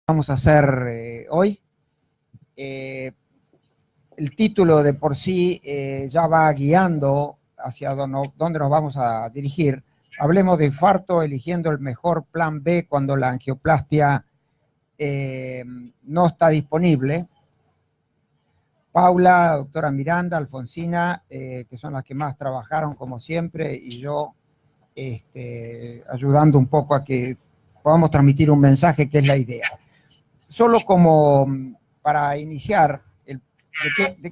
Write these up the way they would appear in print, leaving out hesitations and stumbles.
Vamos a hacer hoy. El título de por sí ya va guiando hacia dónde nos vamos a dirigir. Hablemos de infarto, eligiendo el mejor plan B cuando la angioplastia no está disponible. Paula, la doctora Miranda, Alfonsina, que son las que más trabajaron como siempre, y yo ayudando un poco a que podamos transmitir un mensaje que es la idea. Solo como para iniciar, ¿de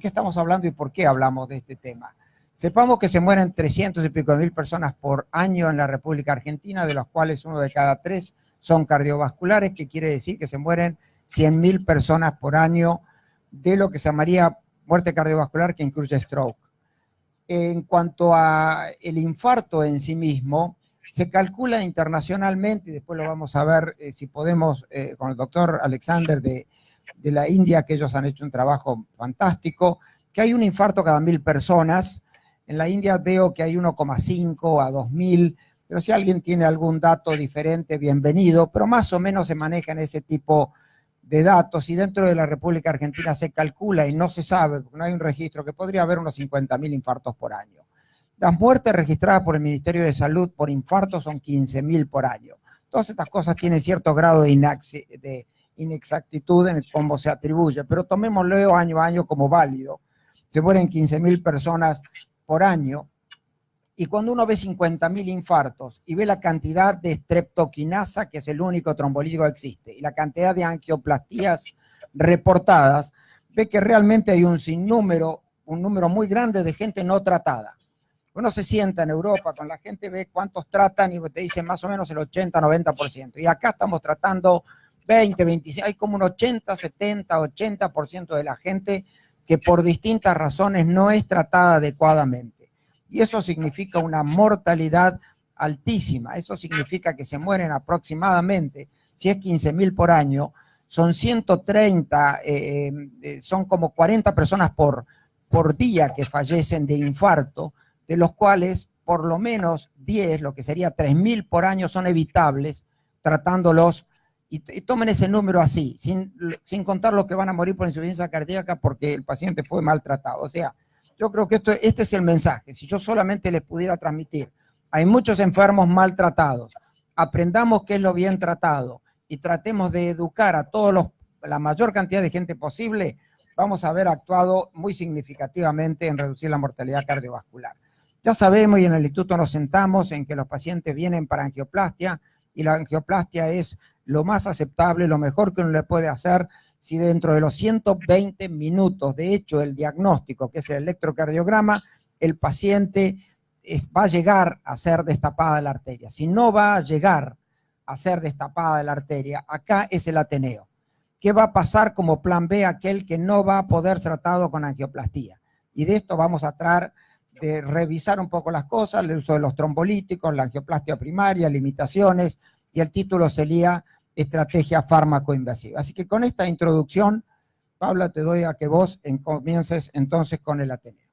qué estamos hablando y por qué hablamos de este tema? Sepamos que se mueren 300 y pico de mil personas por año en la República Argentina, de los cuales 1 de cada 3 son cardiovasculares, que quiere decir que se mueren 100.000 personas por año de lo que se llamaría muerte cardiovascular, que incluye stroke. En cuanto a el infarto en sí mismo, se calcula internacionalmente, y después lo vamos a ver si podemos con el doctor Alexander de la India, que ellos han hecho un trabajo fantástico, que hay un infarto cada 1.000 personas. En la India veo que hay 1,5 a 2.000, pero si alguien tiene algún dato diferente, bienvenido, pero más o menos se manejan ese tipo de datos, y dentro de la República Argentina se calcula, y no se sabe, porque no hay un registro, que podría haber unos 50.000 infartos por año. Las muertes registradas por el Ministerio de Salud por infarto son 15.000 por año. Todas estas cosas tienen cierto grado de inexactitud en cómo se atribuye, pero tomémoslo año a año como válido. Se mueren 15.000 personas por año, y cuando uno ve 50.000 infartos y ve la cantidad de streptokinasa, que es el único trombolítico que existe, y la cantidad de angioplastías reportadas, ve que realmente hay un número muy grande de gente no tratada. Uno se sienta en Europa con la gente, ve cuántos tratan y te dicen más o menos el 80-90%. Y acá estamos tratando 20, 25, hay como un 80, 70, 80% de la gente que por distintas razones no es tratada adecuadamente. Y eso significa una mortalidad altísima. Eso significa que se mueren aproximadamente, si es 15.000 por año, son 130, son como 40 personas por día que fallecen de infarto, de los cuales por lo menos 10, lo que sería 3.000 por año, son evitables, tratándolos, y tomen ese número así, sin contar los que van a morir por insuficiencia cardíaca porque el paciente fue maltratado. O sea, yo creo que este es el mensaje. Si yo solamente les pudiera transmitir, hay muchos enfermos maltratados, aprendamos qué es lo bien tratado y tratemos de educar a la mayor cantidad de gente posible, vamos a haber actuado muy significativamente en reducir la mortalidad cardiovascular. Ya sabemos, y en el instituto nos sentamos en que los pacientes vienen para angioplastia, y la angioplastia es lo más aceptable, lo mejor que uno le puede hacer, si dentro de los 120 minutos, de hecho, el diagnóstico, que es el electrocardiograma, el paciente va a llegar a ser destapada la arteria. Si no va a llegar a ser destapada la arteria, acá es el Ateneo. ¿Qué va a pasar como plan B aquel que no va a poder ser tratado con angioplastía? Y de esto vamos a tratar de revisar un poco las cosas, el uso de los trombolíticos, la angioplastia primaria, limitaciones, y el título sería Estrategia fármaco-invasiva. Así que con esta introducción, Paula, te doy a que vos comiences entonces con el Ateneo.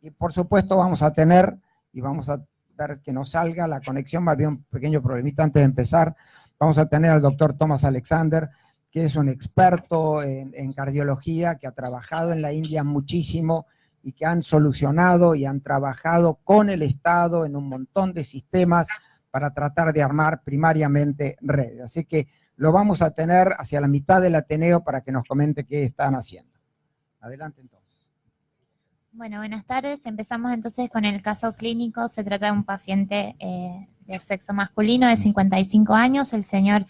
Y por supuesto vamos a tener, y vamos a ver que nos salga la conexión, había un pequeño problemita antes de empezar, vamos a tener al doctor Thomas Alexander, que es un experto en cardiología, que ha trabajado en la India muchísimo, y que han solucionado y han trabajado con el Estado en un montón de sistemas para tratar de armar primariamente redes. Así que lo vamos a tener hacia la mitad del Ateneo para que nos comente qué están haciendo. Adelante entonces. Bueno, buenas tardes. Empezamos entonces con el caso clínico. Se trata de un paciente de sexo masculino de 55 años. El señor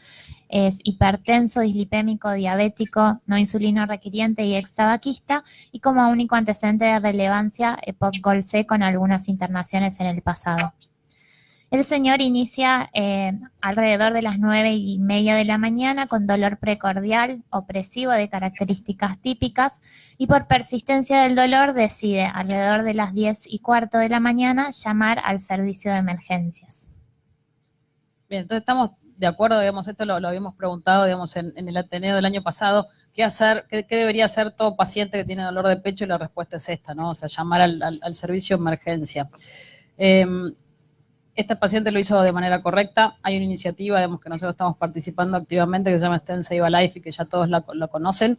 es hipertenso, dislipémico, diabético, no insulino requiriente y extabaquista, y como único antecedente de relevancia, EPOC-GOL-C con algunas internaciones en el pasado. El señor inicia alrededor de las 9:30 de la mañana con dolor precordial, opresivo de características típicas, y por persistencia del dolor decide alrededor de las 10:15 de la mañana llamar al servicio de emergencias. Bien, entonces estamos de acuerdo, digamos, esto lo habíamos preguntado, digamos, en el Ateneo del año pasado, ¿qué hacer, qué debería hacer todo paciente que tiene dolor de pecho? Y la respuesta es esta, ¿no? O sea, llamar al servicio de emergencia. Este paciente lo hizo de manera correcta. Hay una iniciativa, digamos, que nosotros estamos participando activamente, que se llama Stem Save a Life y que ya todos la conocen.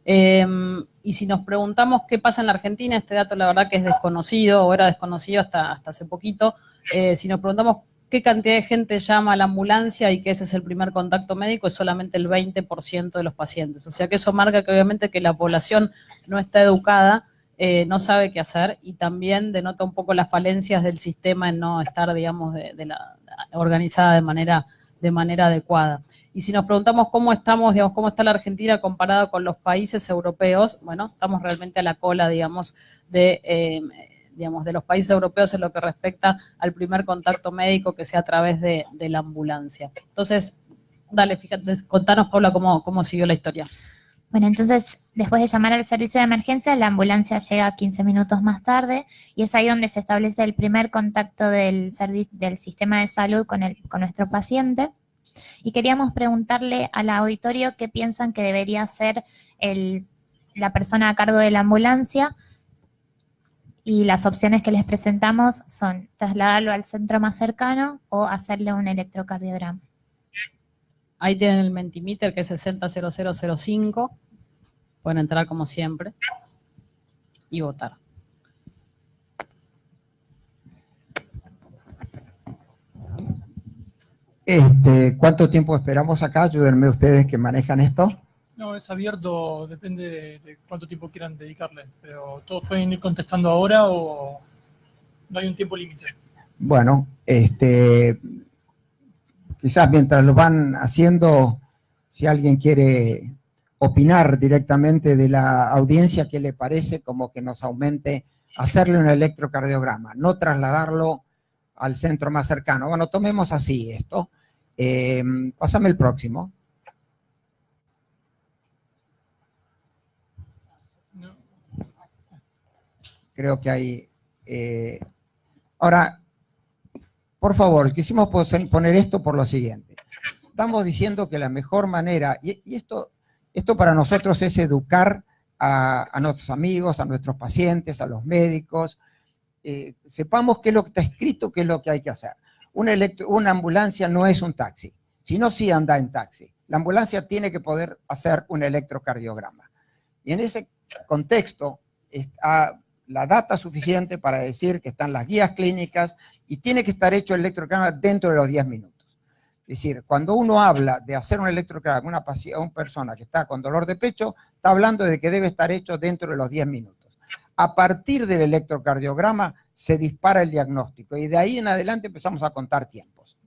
Y si nos preguntamos qué pasa en la Argentina, este dato la verdad que es desconocido, o era desconocido hasta hace poquito. Si nos preguntamos qué cantidad de gente llama a la ambulancia y que ese es el primer contacto médico, es solamente el 20% de los pacientes. O sea que eso marca que obviamente que la población no está educada, no sabe qué hacer, y también denota un poco las falencias del sistema en no estar, digamos, organizada de manera adecuada. Y si nos preguntamos cómo estamos, digamos, cómo está la Argentina comparada con los países europeos, bueno, estamos realmente a la cola, digamos, de los países europeos en lo que respecta al primer contacto médico que sea a través de la ambulancia. Entonces, dale, fíjate, contanos, Paula, cómo siguió la historia. Bueno, entonces, después de llamar al servicio de emergencia, la ambulancia llega 15 minutos más tarde y es ahí donde se establece el primer contacto del sistema de salud con nuestro paciente. Y queríamos preguntarle al auditorio qué piensan que debería hacer la persona a cargo de la ambulancia, y las opciones que les presentamos son trasladarlo al centro más cercano o hacerle un electrocardiograma. Ahí tienen el Mentimeter, que es 600005. Pueden entrar como siempre y votar. ¿Cuánto tiempo esperamos acá? Ayúdenme ustedes que manejan esto. No, es abierto, depende de cuánto tiempo quieran dedicarle, pero todos pueden ir contestando ahora o no hay un tiempo límite. Bueno, quizás mientras lo van haciendo, si alguien quiere opinar directamente de la audiencia, ¿qué le parece? Como que nos aumente hacerle un electrocardiograma, no trasladarlo al centro más cercano. Bueno, tomemos así esto. Pásame el próximo. No. Creo que hay... Ahora, por favor, quisimos poner esto por lo siguiente. Estamos diciendo que la mejor manera, y esto para nosotros es educar a nuestros amigos, a nuestros pacientes, a los médicos, sepamos qué es lo que está escrito, qué es lo que hay que hacer. Una ambulancia no es un taxi, sino sí anda en taxi. La ambulancia tiene que poder hacer un electrocardiograma. Y en ese contexto está la data suficiente para decir que están las guías clínicas y tiene que estar hecho el electrocardiograma dentro de los 10 minutos. Es decir, cuando uno habla de hacer un electrocardiograma a una persona que está con dolor de pecho, está hablando de que debe estar hecho dentro de los 10 minutos. A partir del electrocardiograma se dispara el diagnóstico y de ahí en adelante empezamos a contar tiempos.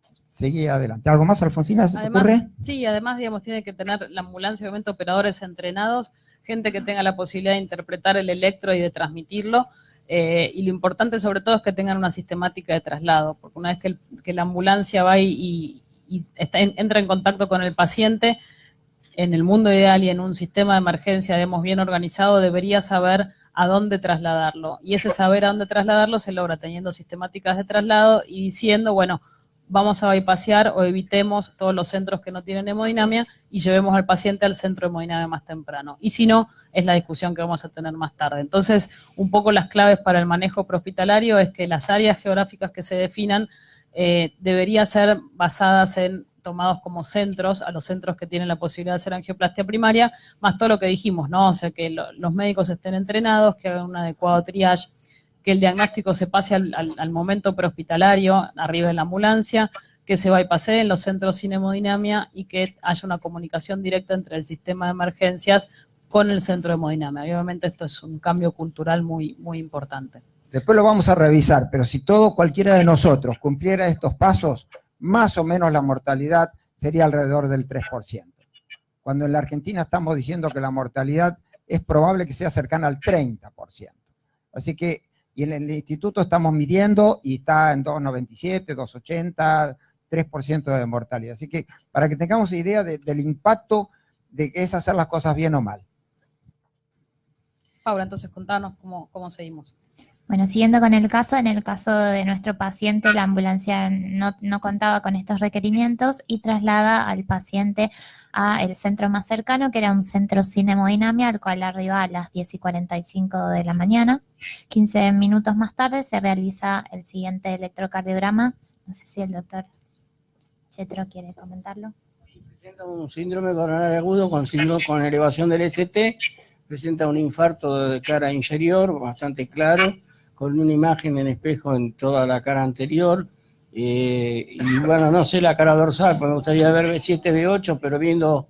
Seguí adelante. ¿Algo más, Alfonsina, se te ocurre? Sí, además, digamos, tiene que tener la ambulancia, obviamente, operadores entrenados, gente que tenga la posibilidad de interpretar el electro y de transmitirlo, y lo importante sobre todo es que tengan una sistemática de traslado, porque una vez que la ambulancia va y entra en contacto con el paciente, en el mundo ideal y en un sistema de emergencia, digamos, bien organizado, debería saber a dónde trasladarlo, y ese saber a dónde trasladarlo se logra teniendo sistemáticas de traslado y diciendo, bueno, vamos a bypassear o evitemos todos los centros que no tienen hemodinamia y llevemos al paciente al centro de hemodinamia más temprano. Y si no, es la discusión que vamos a tener más tarde. Entonces, un poco las claves para el manejo prehospitalario es que las áreas geográficas que se definan deberían ser basadas en tomados como centros, a los centros que tienen la posibilidad de hacer angioplastia primaria, más todo lo que dijimos, ¿no? O sea, que los médicos estén entrenados, que hagan un adecuado triage, que el diagnóstico se pase al momento prehospitalario, arriba de la ambulancia, que se bypassee en los centros sin hemodinamia y que haya una comunicación directa entre el sistema de emergencias con el centro de hemodinamia. Obviamente esto es un cambio cultural muy, muy importante. Después lo vamos a revisar, pero si cualquiera de nosotros cumpliera estos pasos, más o menos la mortalidad sería alrededor del 3%. Cuando en la Argentina estamos diciendo que la mortalidad es probable que sea cercana al 30%. Así que, y en el instituto estamos midiendo y está en 2,97, 2,80, 3% de mortalidad. Así que para que tengamos idea del impacto de que es hacer las cosas bien o mal. Paula, entonces contanos cómo seguimos. Bueno, siguiendo con el caso, en el caso de nuestro paciente, la ambulancia no contaba con estos requerimientos y traslada al paciente al centro más cercano, que era un centro sin hemodinamia, al cual arriba a las 10:45 de la mañana. 15 minutos más tarde se realiza el siguiente electrocardiograma. No sé si el doctor Chetro quiere comentarlo. Presenta un síndrome coronario agudo con elevación del ST, presenta un infarto de cara inferior bastante claro, con una imagen en espejo en toda la cara anterior, y bueno, no sé la cara dorsal, pues me gustaría ver B7, B8, pero viendo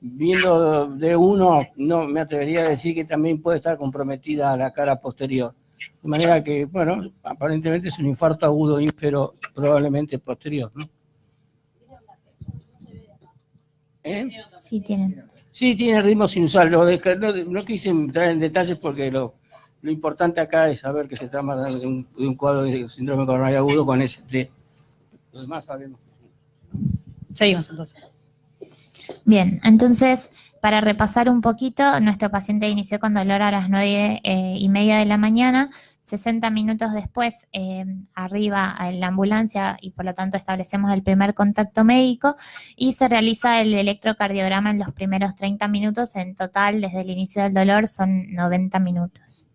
D1, no me atrevería a decir que también puede estar comprometida la cara posterior. De manera que, bueno, aparentemente es un infarto agudo ínfero, probablemente posterior, ¿no? Sí, tienen. Sí, tiene ritmo sinusal. No quise entrar en detalles porque lo importante acá es saber que se trata de un cuadro de síndrome coronario agudo con ST. Lo demás sabemos. Seguimos entonces. Bien, entonces, para repasar un poquito, nuestro paciente inició con dolor a las 9:30 de la mañana. 60 minutos después, arriba en la ambulancia y por lo tanto establecemos el primer contacto médico y se realiza el electrocardiograma en los primeros 30 minutos. En total, desde el inicio del dolor, son 90 minutos.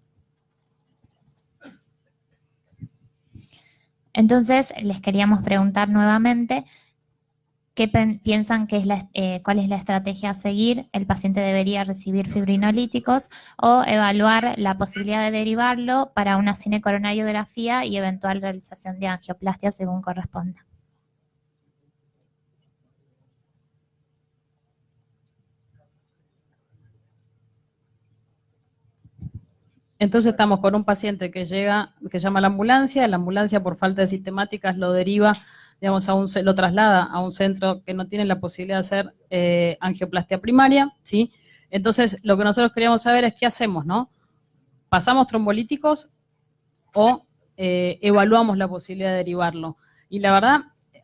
Entonces, les queríamos preguntar nuevamente, ¿qué piensan que es cuál es la estrategia a seguir? ¿El paciente debería recibir fibrinolíticos o evaluar la posibilidad de derivarlo para una cinecoronariografía y eventual realización de angioplastia según corresponda? Entonces estamos con un paciente que llama a la ambulancia por falta de sistemáticas lo deriva, digamos, lo traslada a un centro que no tiene la posibilidad de hacer angioplastia primaria, ¿sí? Entonces, lo que nosotros queríamos saber es qué hacemos, ¿no? ¿Pasamos trombolíticos o evaluamos la posibilidad de derivarlo? Y la verdad...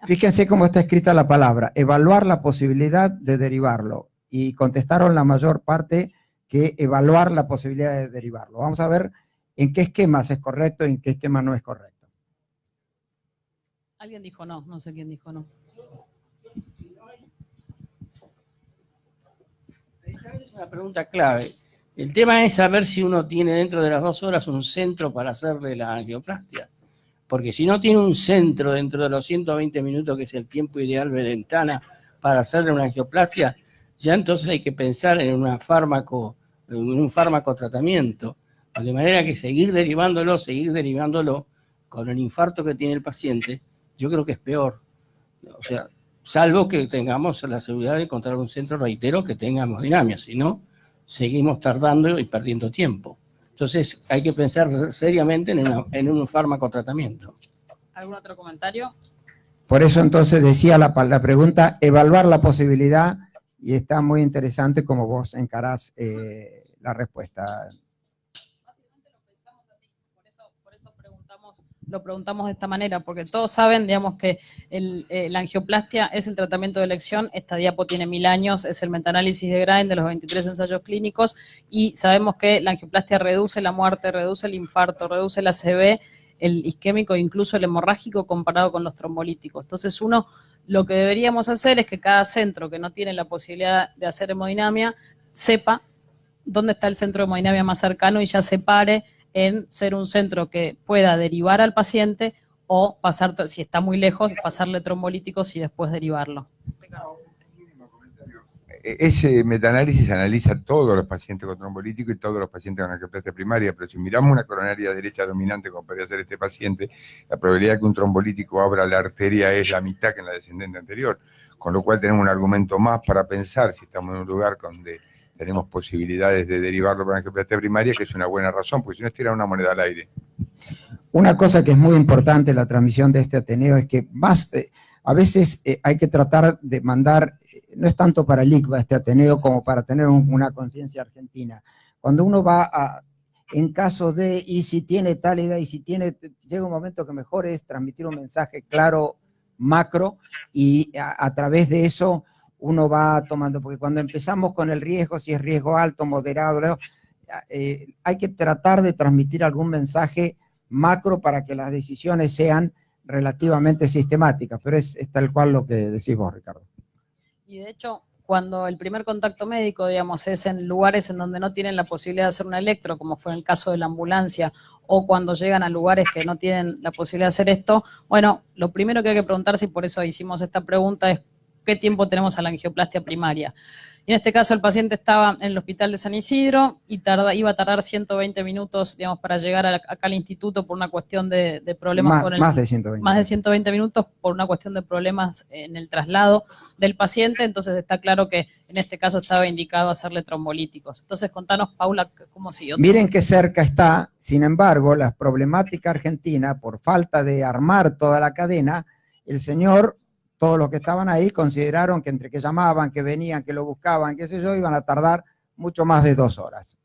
Fíjense cómo está escrita la palabra, evaluar la posibilidad de derivarlo. Y contestaron la mayor parte que evaluar la posibilidad de derivarlo. Vamos a ver en qué esquemas es correcto y en qué esquema no es correcto. Alguien dijo no, no sé quién dijo no. Esa es una pregunta clave. El tema es saber si uno tiene dentro de las 2 horas un centro para hacerle la angioplastia. Porque si no tiene un centro dentro de los 120 minutos, que es el tiempo ideal de ventana para hacerle una angioplastia, ya entonces hay que pensar en un fármaco tratamiento. De manera que seguir derivándolo con el infarto que tiene el paciente, yo creo que es peor. O sea, salvo que tengamos la seguridad de encontrar un centro, reitero, que tenga hemodinamia, si no, seguimos tardando y perdiendo tiempo. Entonces hay que pensar seriamente en un fármaco tratamiento. ¿Algún otro comentario? Por eso entonces decía la pregunta, evaluar la posibilidad, y está muy interesante como vos encarás la respuesta. Básicamente lo pensamos así, por eso lo preguntamos de esta manera, porque todos saben, digamos, que la angioplastia es el tratamiento de elección. Esta diapo tiene 1000 años, es el metaanálisis de Green de los 23 ensayos clínicos, y sabemos que la angioplastia reduce la muerte, reduce el infarto, reduce el ACV, el isquémico e incluso el hemorrágico comparado con los trombolíticos. Entonces lo que deberíamos hacer es que cada centro que no tiene la posibilidad de hacer hemodinamia sepa dónde está el centro de hemodinamia más cercano y ya se pare en ser un centro que pueda derivar al paciente o pasar, si está muy lejos, pasarle trombolíticos y después derivarlo. Ese metaanálisis analiza todos los pacientes con trombolítico y todos los pacientes con angioplastia primaria, pero si miramos una coronaria derecha dominante como podría ser este paciente, la probabilidad de que un trombolítico abra la arteria es la mitad que en la descendente anterior, con lo cual tenemos un argumento más para pensar si estamos en un lugar donde tenemos posibilidades de derivarlo para angioplastia primaria, que es una buena razón, porque si no es tirar una moneda al aire. Una cosa que es muy importante en la transmisión de este Ateneo es que a veces hay que tratar de mandar, no es tanto para el ICVA este Ateneo como para tener una conciencia argentina. Cuando uno va en caso de, y si tiene tal edad, y si tiene, llega un momento que mejor es transmitir un mensaje claro, macro, y a través de eso uno va tomando, porque cuando empezamos con el riesgo, si es riesgo alto, moderado, hay que tratar de transmitir algún mensaje macro para que las decisiones sean relativamente sistemáticas, pero es tal cual lo que decís vos, Ricardo. Y de hecho, cuando el primer contacto médico, digamos, es en lugares en donde no tienen la posibilidad de hacer una electro, como fue en el caso de la ambulancia, o cuando llegan a lugares que no tienen la posibilidad de hacer esto, bueno, lo primero que hay que preguntarse, y por eso hicimos esta pregunta, es ¿qué tiempo tenemos a la angioplastia primaria? Y en este caso el paciente estaba en el hospital de San Isidro y iba a tardar 120 minutos, digamos, para llegar acá al instituto por una cuestión de problemas con el... Más de 120. Más de 120 minutos por una cuestión de problemas en el traslado del paciente, entonces está claro que en este caso estaba indicado hacerle trombolíticos. Entonces contanos, Paula, cómo siguió. Miren qué cerca está, sin embargo, la problemática argentina, por falta de armar toda la cadena, el señor... Todos los que estaban ahí consideraron que entre que llamaban, que venían, que lo buscaban, qué sé yo, iban a tardar mucho más de 2 horas.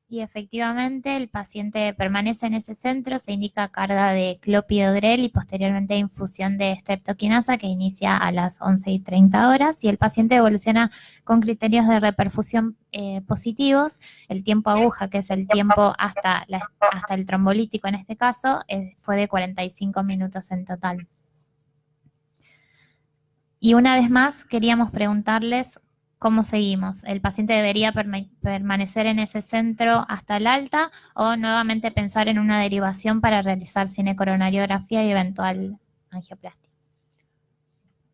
Y efectivamente el paciente permanece en ese centro, se indica carga de clopidogrel y posteriormente infusión de streptokinasa que inicia a las 11:30 horas y el paciente evoluciona con criterios de reperfusión positivos. El tiempo aguja, que es el tiempo hasta el trombolítico en este caso, fue de 45 minutos en total. Y una vez más queríamos preguntarles cómo seguimos. ¿El paciente debería permanecer en ese centro hasta el alta o nuevamente pensar en una derivación para realizar cinecoronariografía y eventual angioplastia?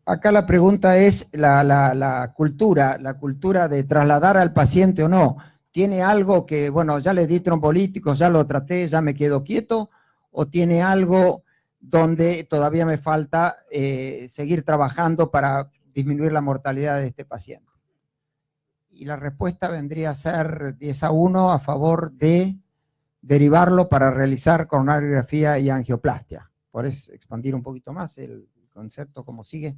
Acá la pregunta es la cultura de trasladar al paciente o no. ¿Tiene algo que, bueno, ya le di trombolíticos, ya lo traté, ya me quedo quieto? ¿O tiene algo donde todavía me falta seguir trabajando para disminuir la mortalidad de este paciente? Y la respuesta vendría a ser 10-1 a favor de derivarlo para realizar coronariografía y angioplastia. ¿Podés expandir un poquito más el concepto, cómo sigue?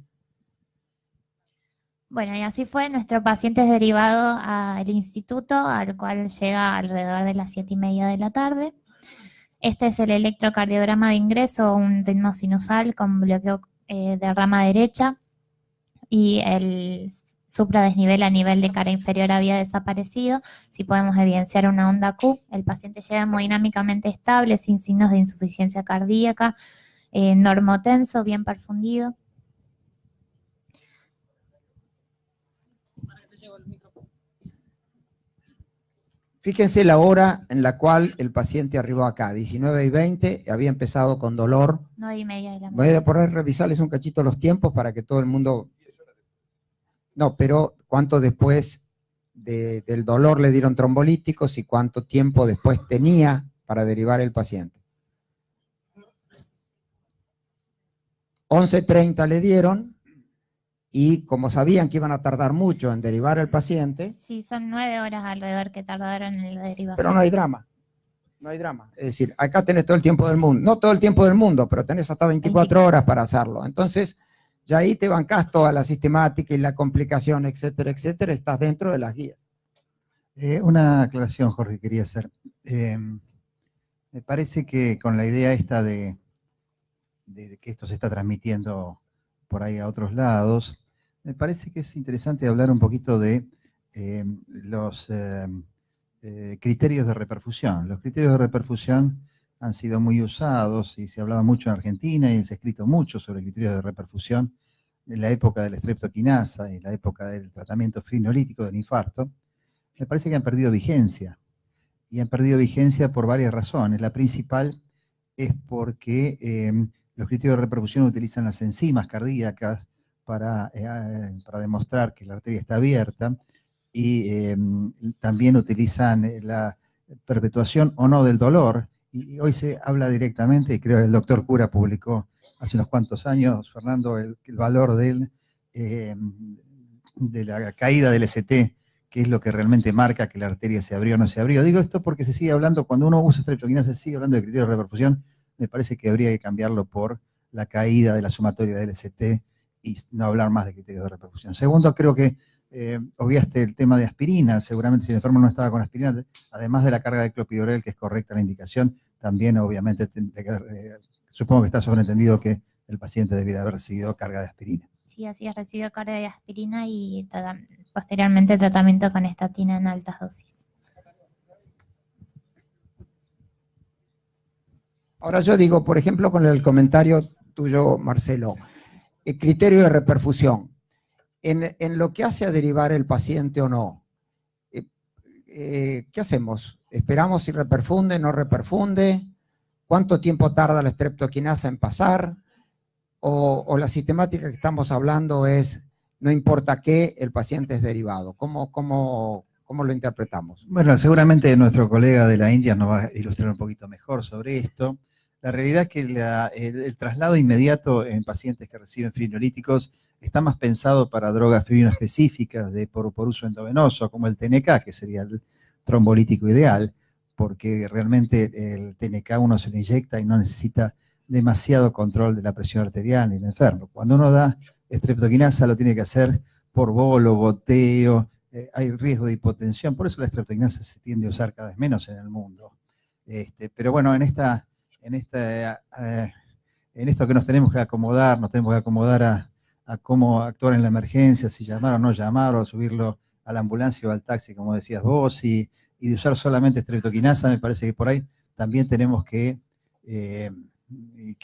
Bueno, y así fue. Nuestro paciente es derivado al instituto, al cual llega alrededor de las 7:30 de la tarde. Este es el electrocardiograma de ingreso, un ritmo sinusal con bloqueo de rama derecha y el supradesnivel a nivel de cara inferior había desaparecido. Si podemos evidenciar una onda Q, el paciente llega hemodinámicamente estable, sin signos de insuficiencia cardíaca, normotenso, bien perfundido. Fíjense la hora en la cual el paciente arribó acá, 19:20, había empezado con dolor. 9:30 de la Voy a poder revisarles un cachito los tiempos para que todo el mundo... No, pero ¿cuánto después del dolor le dieron trombolíticos y cuánto tiempo después tenía para derivar el paciente? 11:30 le dieron y como sabían que iban a tardar mucho en derivar el paciente... Sí, son 9 horas alrededor que tardaron en la derivación. Pero no hay drama, no hay drama. Es decir, acá tenés todo el tiempo del mundo, no todo el tiempo del mundo, pero tenés hasta 24 horas para hacerlo. Entonces, ya ahí te bancás toda la sistemática y la complicación, etcétera, etcétera, estás dentro de las guías. Una aclaración, Jorge, quería hacer. Me parece que con la idea esta de que esto se está transmitiendo por ahí a otros lados, me parece que es interesante hablar un poquito de los criterios de reperfusión. Los criterios de reperfusión han sido muy usados y se hablaba mucho en Argentina y se ha escrito mucho sobre criterios de reperfusión en la época de la streptokinasa y la época del tratamiento fibrinolítico del infarto. Me parece que han perdido vigencia. Y han perdido vigencia por varias razones. La principal es porque los criterios de reperfusión utilizan las enzimas cardíacas para demostrar que la arteria está abierta y también utilizan la perpetuación o no del dolor. Y hoy se habla directamente, y creo que el doctor Cura publicó hace unos cuantos años, Fernando, el valor de la caída del ST, que es lo que realmente marca que la arteria se abrió o no se abrió. Digo esto porque se sigue hablando, cuando uno usa streptokinasa, se sigue hablando de criterios de reperfusión. Me parece que habría que cambiarlo por la caída de la sumatoria del ST y no hablar más de criterios de reperfusión. Segundo, creo que obviaste el tema de aspirina. Seguramente si el enfermo no estaba con aspirina, además de la carga de clopidogrel, que es correcta la indicación, también obviamente supongo que está sobreentendido que el paciente debiera haber recibido carga de aspirina. Sí, así es, recibió carga de aspirina y posteriormente tratamiento con estatina en altas dosis. Ahora yo digo, por ejemplo, con el comentario tuyo, Marcelo, el criterio de reperfusión. En lo que hace a derivar el paciente o no, ¿qué hacemos? ¿Esperamos si reperfunde, no reperfunde? ¿Cuánto tiempo tarda la streptokinasa en pasar? ¿O la sistemática que estamos hablando es, no importa qué, el paciente es derivado? ¿Cómo lo interpretamos? Bueno, seguramente nuestro colega de la India nos va a ilustrar un poquito mejor sobre esto. La realidad es que el traslado inmediato en pacientes que reciben fibrinolíticos está más pensado para drogas fibrinoespecíficas por uso endovenoso, como el TNK, que sería el trombolítico ideal, porque realmente el TNK uno se lo inyecta y no necesita demasiado control de la presión arterial ni el enfermo. Cuando uno da streptokinasa lo tiene que hacer por bolo, goteo, hay riesgo de hipotensión, por eso la streptokinasa se tiende a usar cada vez menos en el mundo. Pero bueno, en esto que nos tenemos que acomodar a cómo actuar en la emergencia, si llamar o no llamar, o subirlo a la ambulancia o al taxi, como decías vos, y de usar solamente streptokinasa, me parece que por ahí también tenemos que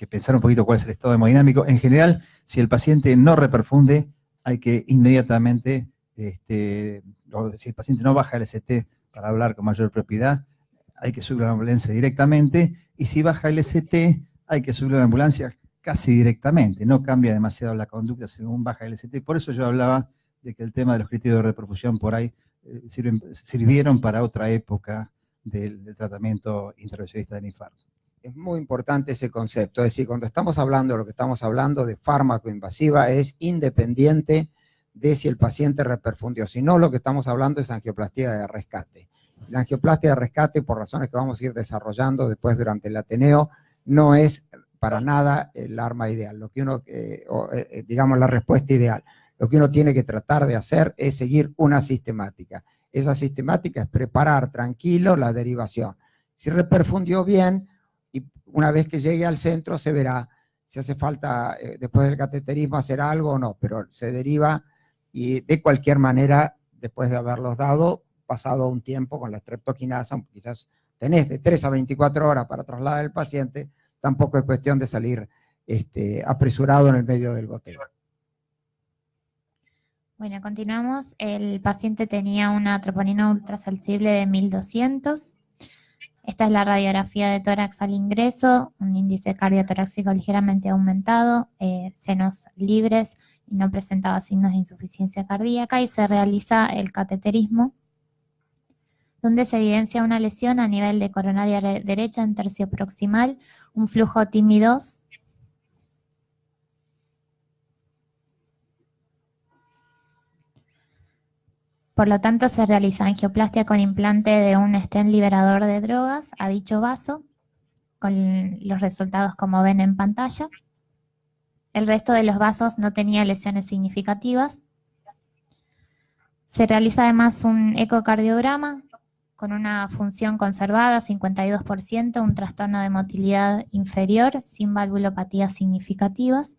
pensar un poquito cuál es el estado hemodinámico. En general, si el paciente no reperfunde, hay que inmediatamente, si el paciente no baja el ST para hablar con mayor propiedad, hay que subir a la ambulancia directamente, y si baja el ST, hay que subir a la ambulancia casi directamente, no cambia demasiado la conducta según baja el ST. Por eso yo hablaba de que el tema de los criterios de reperfusión por ahí sirvieron para otra época del tratamiento intervencionista del infarto. Es muy importante ese concepto, es decir, cuando estamos hablando de lo que estamos hablando de fármaco invasiva, es independiente de si el paciente reperfundió, si no, lo que estamos hablando es angioplastia de rescate. La angioplastia de rescate, por razones que vamos a ir desarrollando después durante el Ateneo, no es para nada el arma ideal, lo que uno, digamos la respuesta ideal. Lo que uno tiene que tratar de hacer es seguir una sistemática. Esa sistemática es preparar tranquilo la derivación. Si reperfundió bien, y una vez que llegue al centro se verá si hace falta después del cateterismo hacer algo o no, pero se deriva y de cualquier manera, después de haberlos dado, pasado un tiempo con la streptokinasa, quizás tenés de 3 a 24 horas para trasladar al paciente, tampoco es cuestión de salir apresurado en el medio del goteo. Bueno, continuamos. El paciente tenía una troponina ultrasensible de 1200. Esta es la radiografía de tórax al ingreso, un índice cardiotorácico ligeramente aumentado, senos libres y no presentaba signos de insuficiencia cardíaca, y se realiza el cateterismo, donde se evidencia una lesión a nivel de coronaria derecha en tercio proximal, un flujo TIMI2, por lo tanto se realiza angioplastia con implante de un stent liberador de drogas a dicho vaso, con los resultados como ven en pantalla. El resto de los vasos no tenía lesiones significativas. Se realiza además un ecocardiograma con una función conservada, 52%, un trastorno de motilidad inferior sin valvulopatías significativas.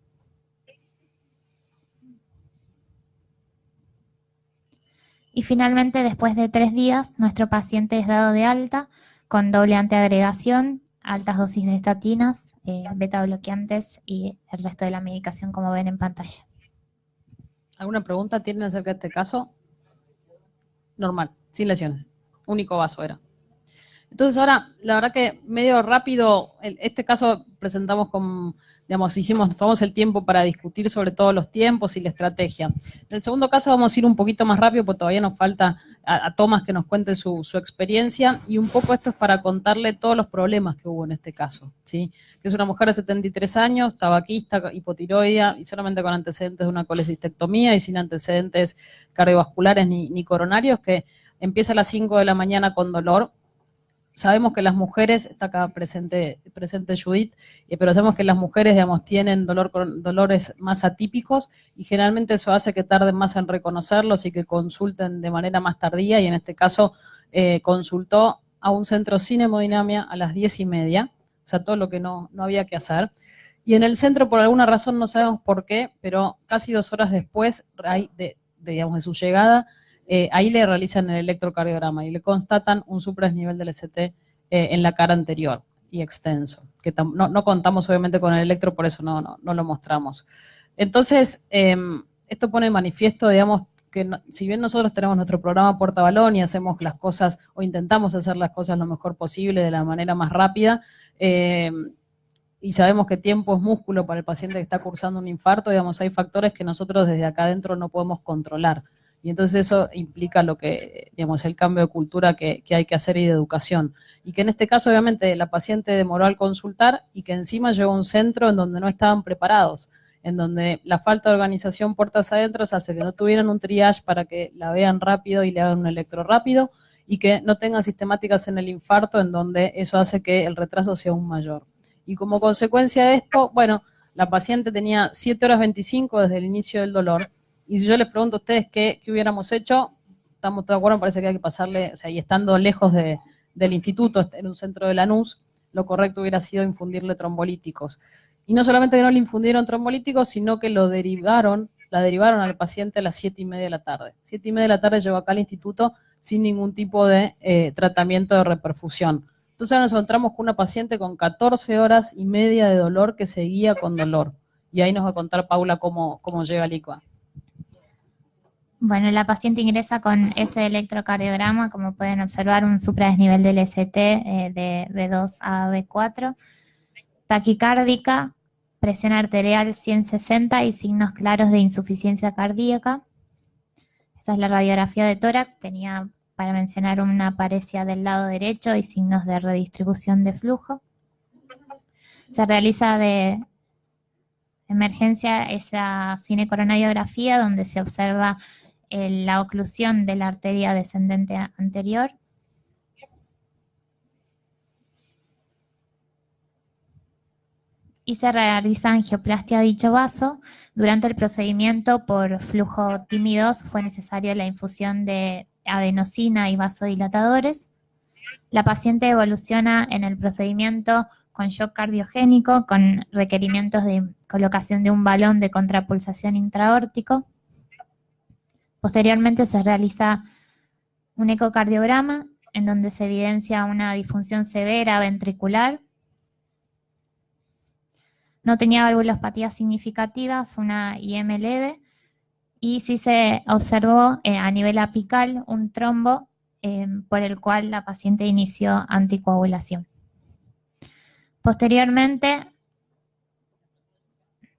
Y finalmente, después de 3 días, nuestro paciente es dado de alta con doble antiagregación, altas dosis de estatinas, beta bloqueantes y el resto de la medicación como ven en pantalla. ¿Alguna pregunta tienen acerca de este caso? Normal, sin lesiones. Único vaso era. Entonces ahora, la verdad que medio rápido, este caso presentamos con, digamos, tomamos el tiempo para discutir sobre todos los tiempos y la estrategia. En el segundo caso vamos a ir un poquito más rápido porque todavía nos falta a Tomás que nos cuente su experiencia, y un poco esto es para contarle todos los problemas que hubo en este caso, ¿sí? Que es una mujer de 73 años, tabaquista, hipotiroidea y solamente con antecedentes de una colecistectomía y sin antecedentes cardiovasculares ni coronarios, que empieza a las 5 de la mañana con dolor. Sabemos que las mujeres, está acá presente Judith, pero sabemos que las mujeres, digamos, tienen dolores más atípicos y generalmente eso hace que tarden más en reconocerlos y que consulten de manera más tardía, y en este caso consultó a un centro sin hemodinamia a las 10:30, o sea, todo lo que no había que hacer. Y en el centro, por alguna razón, no sabemos por qué, pero casi 2 horas después de su llegada, ahí le realizan el electrocardiograma y le constatan un supradesnivel del ST en la cara anterior y extenso, que que no contamos obviamente con el electro, por eso no lo mostramos. Entonces, esto pone de manifiesto, digamos, que si bien nosotros tenemos nuestro programa Portabalón y hacemos las cosas, o intentamos hacer las cosas lo mejor posible, de la manera más rápida, y sabemos que tiempo es músculo para el paciente que está cursando un infarto, digamos, hay factores que nosotros desde acá adentro no podemos controlar. Y entonces eso implica lo que, digamos, el cambio de cultura que hay que hacer y de educación. Y que en este caso, obviamente, la paciente demoró al consultar y que encima llegó a un centro en donde no estaban preparados, en donde la falta de organización puertas adentro hace que no tuvieran un triage para que la vean rápido y le hagan un electro rápido, y que no tengan sistemáticas en el infarto, en donde eso hace que el retraso sea aún mayor. Y como consecuencia de esto, bueno, la paciente tenía 7 horas 25 desde el inicio del dolor. Y si yo les pregunto a ustedes qué hubiéramos hecho, estamos todos de acuerdo, parece que hay que pasarle, o sea, y estando lejos del instituto, en un centro de Lanús, lo correcto hubiera sido infundirle trombolíticos. Y no solamente que no le infundieron trombolíticos, sino que la derivaron al paciente a las 7:30 de la tarde. 7:30 de la tarde llegó acá al instituto sin ningún tipo de tratamiento de reperfusión. Entonces ahora nos encontramos con una paciente con 14 horas y media de dolor que seguía con dolor. Y ahí nos va a contar Paula cómo llega al ICUA. Bueno, la paciente ingresa con ese electrocardiograma, como pueden observar, un supradesnivel del ST de B2 a B4, taquicárdica, presión arterial 160 y signos claros de insuficiencia cardíaca. Esa es la radiografía de tórax, tenía, para mencionar, una paresia del lado derecho y signos de redistribución de flujo. Se realiza de emergencia esa cinecoronariografía donde se observa la oclusión de la arteria descendente anterior. Y se realiza angioplastia de dicho vaso. Durante el procedimiento por flujo TIMI-2 fue necesaria la infusión de adenosina y vasodilatadores. La paciente evoluciona en el procedimiento con shock cardiogénico, con requerimientos de colocación de un balón de contrapulsación intraórtico. Posteriormente se realiza un ecocardiograma en donde se evidencia una disfunción severa ventricular. No tenía valvulopatías significativas, una IM leve, y sí se observó a nivel apical un trombo por el cual la paciente inició anticoagulación. Posteriormente,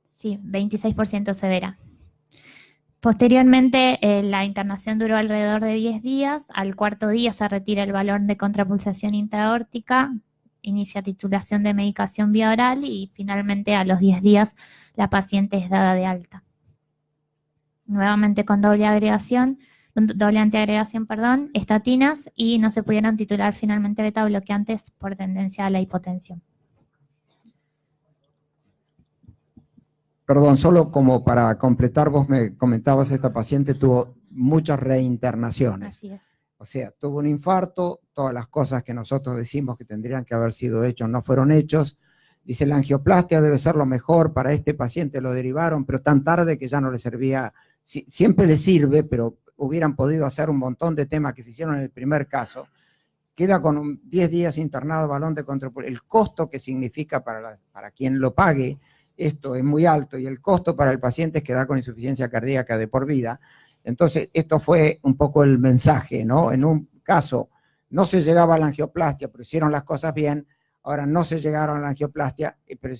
sí, 26% severa. Posteriormente, la internación duró alrededor de 10 días. Al cuarto día se retira el balón de contrapulsación intraórtica, inicia titulación de medicación vía oral y finalmente a los 10 días la paciente es dada de alta. Nuevamente con doble antiagregación, estatinas, y no se pudieron titular finalmente beta bloqueantes por tendencia a la hipotensión. Perdón, solo como para completar, vos me comentabas, esta paciente tuvo muchas reinternaciones. Así es. O sea, tuvo un infarto, todas las cosas que nosotros decimos que tendrían que haber sido hechos no fueron hechos. Dice, la angioplastia debe ser lo mejor para este paciente, lo derivaron, pero tan tarde que ya no le servía. Siempre le sirve, pero hubieran podido hacer un montón de temas que se hicieron en el primer caso. Queda con 10 días internado, balón de contrapulsación. El costo que significa para quien lo pague esto es muy alto, y el costo para el paciente es quedar con insuficiencia cardíaca de por vida. Entonces, esto fue un poco el mensaje, ¿no? En un caso no se llegaba a la angioplastia, pero hicieron las cosas bien. Ahora no se llegaron a la angioplastia, pero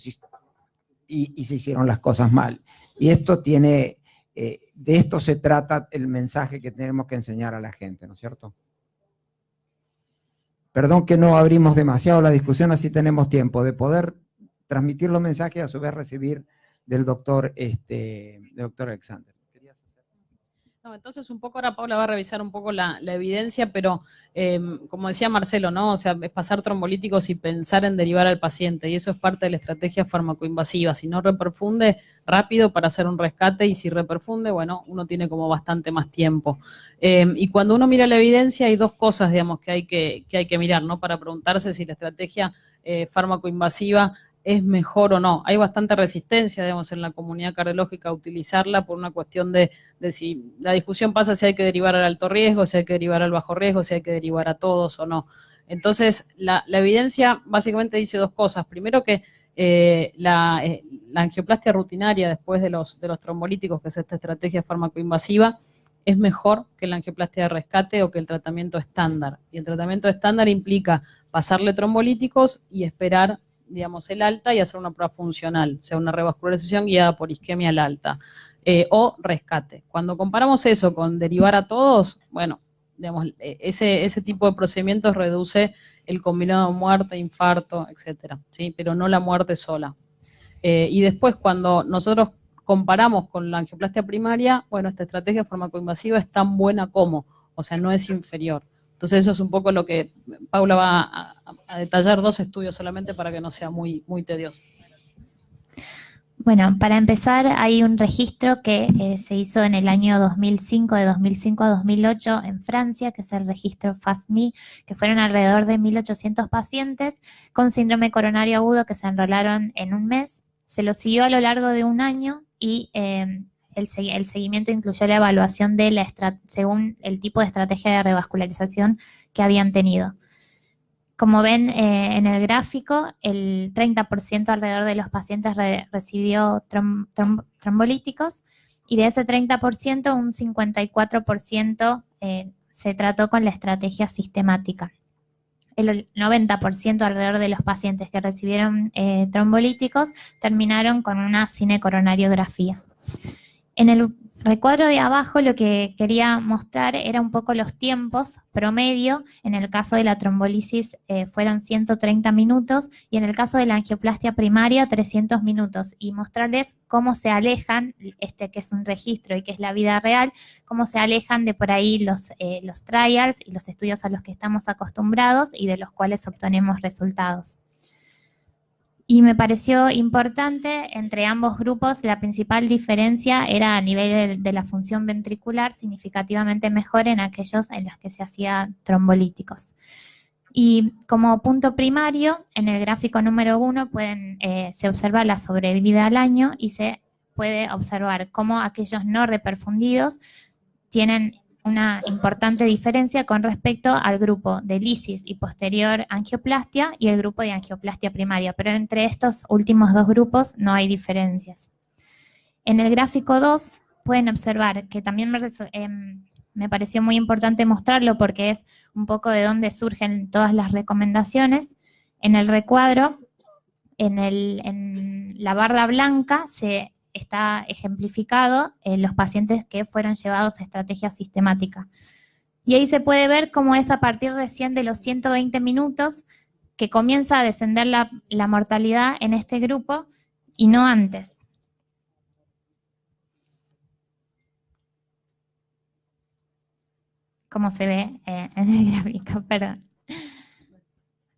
y se hicieron las cosas mal. Y esto tiene, de esto se trata el mensaje que tenemos que enseñar a la gente, ¿no es cierto? Perdón que no abrimos demasiado la discusión, así tenemos tiempo de poder transmitir los mensajes y a su vez recibir del doctor Alexander. No, entonces un poco ahora Paula va a revisar un poco la evidencia, pero como decía Marcelo, ¿no? O sea, es pasar trombolíticos y pensar en derivar al paciente, y eso es parte de la estrategia farmacoinvasiva. Si no reperfunde, rápido para hacer un rescate, y si reperfunde, bueno, uno tiene como bastante más tiempo. Y cuando uno mira la evidencia, hay dos cosas, digamos, que hay que mirar, ¿no? Para preguntarse si la estrategia farmacoinvasiva es mejor o no. Hay bastante resistencia, digamos, en la comunidad cardiológica a utilizarla por una cuestión de si la discusión pasa si hay que derivar al alto riesgo, si hay que derivar al bajo riesgo, si hay que derivar a todos o no. Entonces, la evidencia básicamente dice dos cosas. Primero que la angioplastia rutinaria después de los trombolíticos, que es esta estrategia farmacoinvasiva, es mejor que la angioplastia de rescate o que el tratamiento estándar. Y el tratamiento estándar implica pasarle trombolíticos y esperar, digamos, el alta y hacer una prueba funcional, o sea, una revascularización guiada por isquemia al alta, o rescate. Cuando comparamos eso con derivar a todos, bueno, digamos, ese tipo de procedimientos reduce el combinado de muerte, infarto, etcétera, ¿sí? Pero no la muerte sola. Y después, cuando nosotros comparamos con la angioplastia primaria, bueno, esta estrategia farmacoinvasiva es tan buena como, o sea, no es inferior. Entonces eso es un poco lo que Paula va a detallar, 2 estudios solamente para que no sea muy, muy tedioso. Bueno, para empezar, hay un registro que se hizo en el año 2005, de 2005 a 2008 en Francia, que es el registro FASMI, que fueron alrededor de 1.800 pacientes con síndrome coronario agudo que se enrolaron en un mes. Se los siguió a lo largo de un año y el seguimiento incluyó la evaluación de según el tipo de estrategia de revascularización que habían tenido. Como ven en el gráfico, el 30% alrededor de los pacientes recibió trombolíticos y de ese 30%, un 54% se trató con la estrategia sistemática. El 90% alrededor de los pacientes que recibieron trombolíticos terminaron con una cinecoronariografía. En el recuadro de abajo lo que quería mostrar era un poco los tiempos promedio. En el caso de la trombolisis fueron 130 minutos y en el caso de la angioplastia primaria 300 minutos, y mostrarles cómo se alejan, que es un registro y que es la vida real, cómo se alejan de por ahí los trials y los estudios a los que estamos acostumbrados y de los cuales obtenemos resultados. Y me pareció importante, entre ambos grupos, la principal diferencia era a nivel de la función ventricular, significativamente mejor en aquellos en los que se hacía trombolíticos. Y como punto primario, en el gráfico número 1 se observa la sobrevida al año y se puede observar cómo aquellos no reperfundidos tienen una importante diferencia con respecto al grupo de lisis y posterior angioplastia y el grupo de angioplastia primaria, pero entre estos últimos dos grupos no hay diferencias. En el gráfico 2 pueden observar que también me pareció muy importante mostrarlo porque es un poco de dónde surgen todas las recomendaciones. En el recuadro, en la barra blanca está ejemplificado los pacientes que fueron llevados a estrategia sistemática. Y ahí se puede ver cómo es a partir recién de los 120 minutos que comienza a descender la mortalidad en este grupo y no antes. Como se ve en el gráfico, perdón.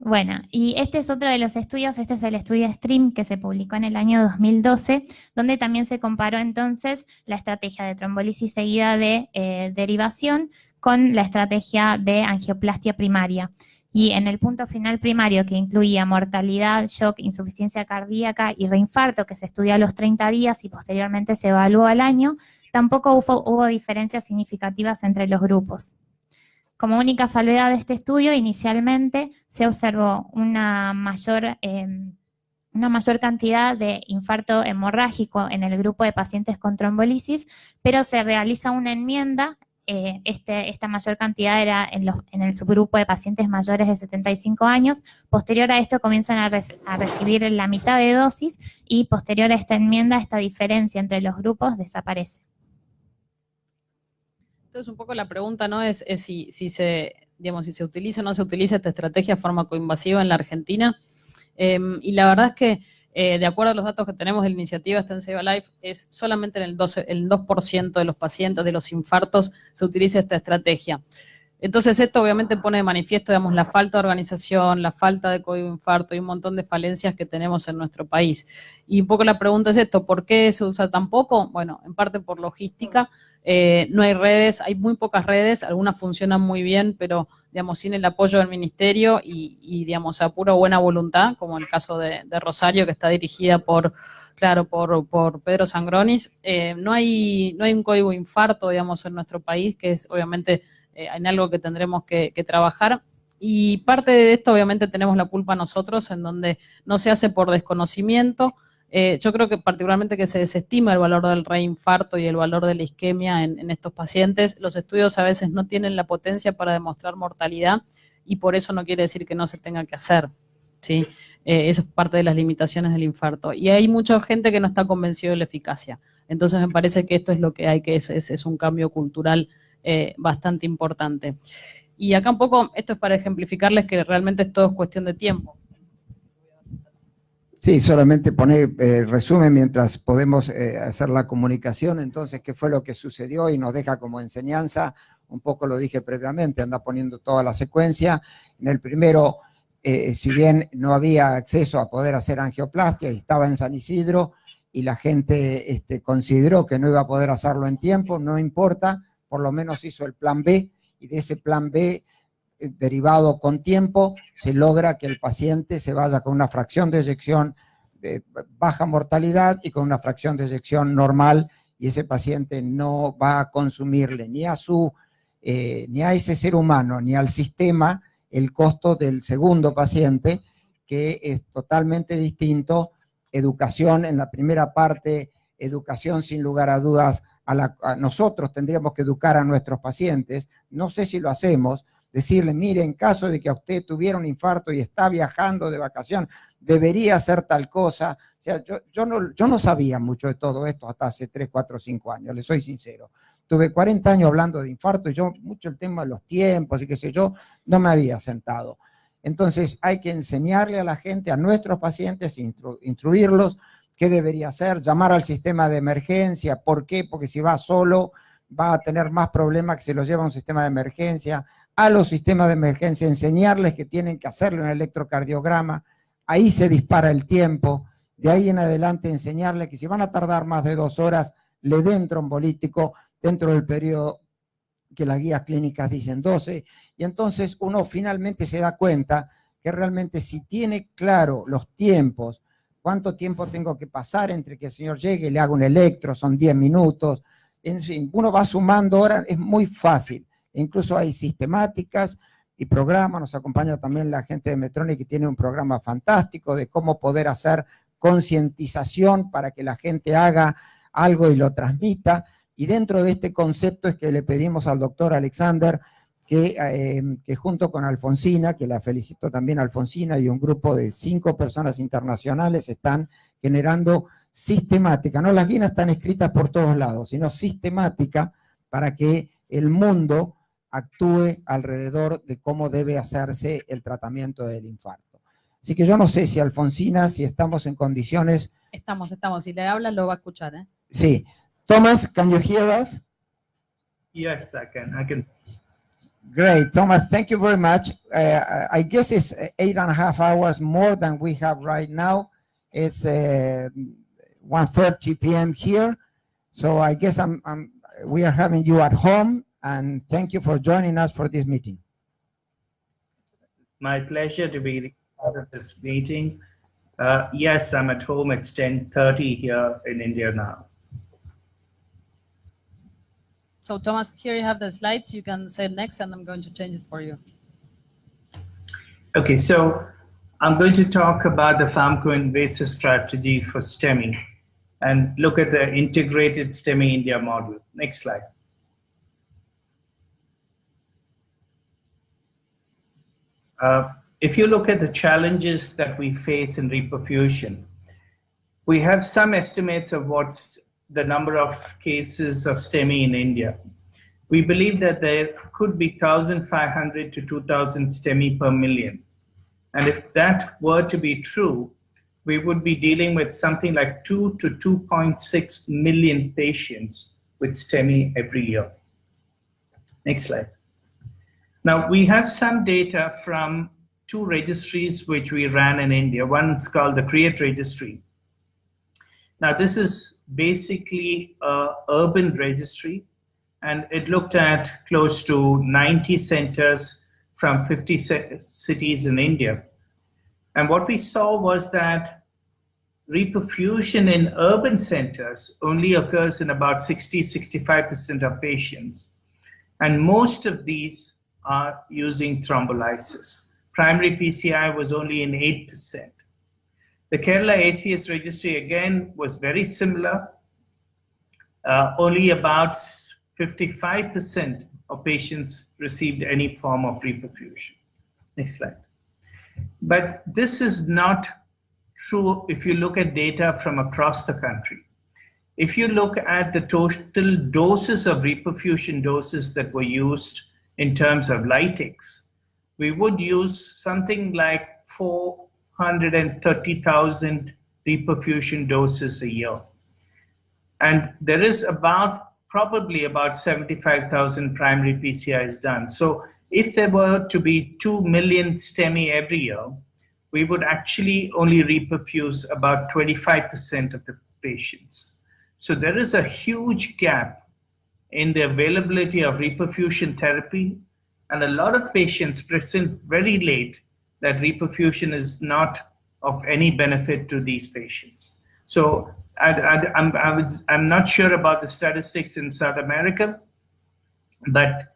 Bueno, y este es otro de los estudios, este es el estudio STREAM que se publicó en el año 2012, donde también se comparó entonces la estrategia de trombolisis seguida de derivación con la estrategia de angioplastia primaria. Y en el punto final primario, que incluía mortalidad, shock, insuficiencia cardíaca y reinfarto, que se estudió a los 30 días y posteriormente se evaluó al año, tampoco hubo diferencias significativas entre los grupos. Como única salvedad de este estudio, inicialmente se observó una mayor cantidad de infarto hemorrágico en el grupo de pacientes con trombolisis, pero se realiza una enmienda. Esta mayor cantidad era en el subgrupo de pacientes mayores de 75 años. Posterior a esto comienzan a recibir la mitad de dosis y posterior a esta enmienda, esta diferencia entre los grupos desaparece. Entonces, un poco la pregunta, ¿no? es si se utiliza o no se utiliza esta estrategia farmacoinvasiva en la Argentina. Y la verdad es que, de acuerdo a los datos que tenemos de la iniciativa Save a Life, es solamente en el 2% de los pacientes, de los infartos, se utiliza esta estrategia. Entonces, esto obviamente pone de manifiesto, digamos, la falta de organización, la falta de código de infarto y un montón de falencias que tenemos en nuestro país. Y un poco la pregunta es esto, ¿por qué se usa tan poco? Bueno, en parte por logística. No hay redes, hay muy pocas redes, algunas funcionan muy bien, pero digamos sin el apoyo del ministerio y digamos a pura buena voluntad, como en el caso de Rosario, que está dirigida por Pedro Sangronis, no hay un código de infarto, digamos, en nuestro país, que es obviamente en algo que tendremos que trabajar. Y parte de esto obviamente tenemos la culpa nosotros, en donde no se hace por desconocimiento. Yo creo que particularmente que se desestima el valor del reinfarto y el valor de la isquemia en estos pacientes. Los estudios a veces no tienen la potencia para demostrar mortalidad y por eso no quiere decir que no se tenga que hacer, ¿sí? Eso es parte de las limitaciones del infarto. Y hay mucha gente que no está convencida de la eficacia. Entonces me parece que esto es lo que hay, que es un cambio cultural bastante importante. Y acá un poco, esto es para ejemplificarles que realmente todo es cuestión de tiempo. Sí, solamente poner resumen mientras podemos hacer la comunicación. Entonces, ¿qué fue lo que sucedió? Y nos deja como enseñanza, un poco lo dije previamente, anda poniendo toda la secuencia. En el primero, si bien no había acceso a poder hacer angioplastia y estaba en San Isidro y la gente consideró que no iba a poder hacerlo en tiempo, no importa, por lo menos hizo el plan B y de ese plan B derivado con tiempo, se logra que el paciente se vaya con una fracción de eyección de baja mortalidad y con una fracción de eyección normal, y ese paciente no va a consumirle ni a ese ser humano ni al sistema el costo del segundo paciente, que es totalmente distinto. Educación en la primera parte, educación sin lugar a dudas, a nosotros tendríamos que educar a nuestros pacientes, no sé si lo hacemos, decirle, mire, en caso de que a usted tuviera un infarto y está viajando de vacación, debería hacer tal cosa. O sea, yo no sabía mucho de todo esto hasta hace 3, 4, 5 años, le soy sincero. Tuve 40 años hablando de infarto y yo mucho el tema de los tiempos y qué sé yo, no me había sentado. Entonces hay que enseñarle a la gente, a nuestros pacientes, instruirlos qué debería hacer, llamar al sistema de emergencia. ¿Por qué? Porque si va solo va a tener más problemas que si lo lleva a un sistema de emergencia. A los sistemas de emergencia enseñarles que tienen que hacerle un electrocardiograma, ahí se dispara el tiempo, de ahí en adelante enseñarles que si van a tardar más de 2 horas, le den trombolítico dentro del periodo que las guías clínicas dicen 12, y entonces uno finalmente se da cuenta que realmente si tiene claro los tiempos, cuánto tiempo tengo que pasar entre que el señor llegue y le haga un electro, son 10 minutos, en fin, uno va sumando horas, es muy fácil. Incluso hay sistemáticas y programas, nos acompaña también la gente de Medtronic que tiene un programa fantástico de cómo poder hacer concientización para que la gente haga algo y lo transmita, y dentro de este concepto es que le pedimos al doctor Alexander que junto con Alfonsina, que la felicito también a Alfonsina y un grupo de 5 personas internacionales están generando sistemática, no las guías están escritas por todos lados, sino sistemática para que el mundo actúe alrededor de cómo debe hacerse el tratamiento del infarto. Así que yo no sé si Alfonsina, si estamos en condiciones... Estamos. Si le habla, lo va a escuchar, ¿eh? Sí. Thomas, can you hear us? Yes, I can. Great, Thomas, thank you very much. I guess it's 8.5 hours more than we have right now. It's 1:30 p.m. here. So I guess we are having you at home, and thank you for joining us for this meeting. My pleasure to be part of this meeting. Yes, I'm at home. It's 10:30 here in India now. So Thomas, here you have the slides. You can say next, and I'm going to change it for you. Okay, so I'm going to talk about the pharmacoinvasive strategy for STEMI and look at the integrated STEMI India model. Next slide. If you look at the challenges that we face in reperfusion, we have some estimates of what's the number of cases of STEMI in India. We believe that there could be 1,500 to 2,000 STEMI per million. And if that were to be true, we would be dealing with something like 2 to 2.6 million patients with STEMI every year. Next slide. Now, we have some data from 2 registries which we ran in India. One's called the CREATE registry. Now, this is basically an urban registry, and it looked at close to 90 centers from 50 cities in India. And what we saw was that reperfusion in urban centers only occurs in about 60-65% of patients. And most of these are using thrombolysis. Primary PCI was only in 8%. The Kerala ACS registry again was very similar. Only about 55% of patients received any form of reperfusion. Next slide. But this is not true if you look at data from across the country. If you look at the total doses of reperfusion doses that were used in terms of lytics, we would use something like 430,000 reperfusion doses a year. And there is probably about 75,000 primary PCIs done. So if there were to be 2 million STEMI every year, we would actually only reperfuse about 25% of the patients. So there is a huge gap in the availability of reperfusion therapy, and a lot of patients present very late that reperfusion is not of any benefit to these patients. So I'm not sure about the statistics in South America, but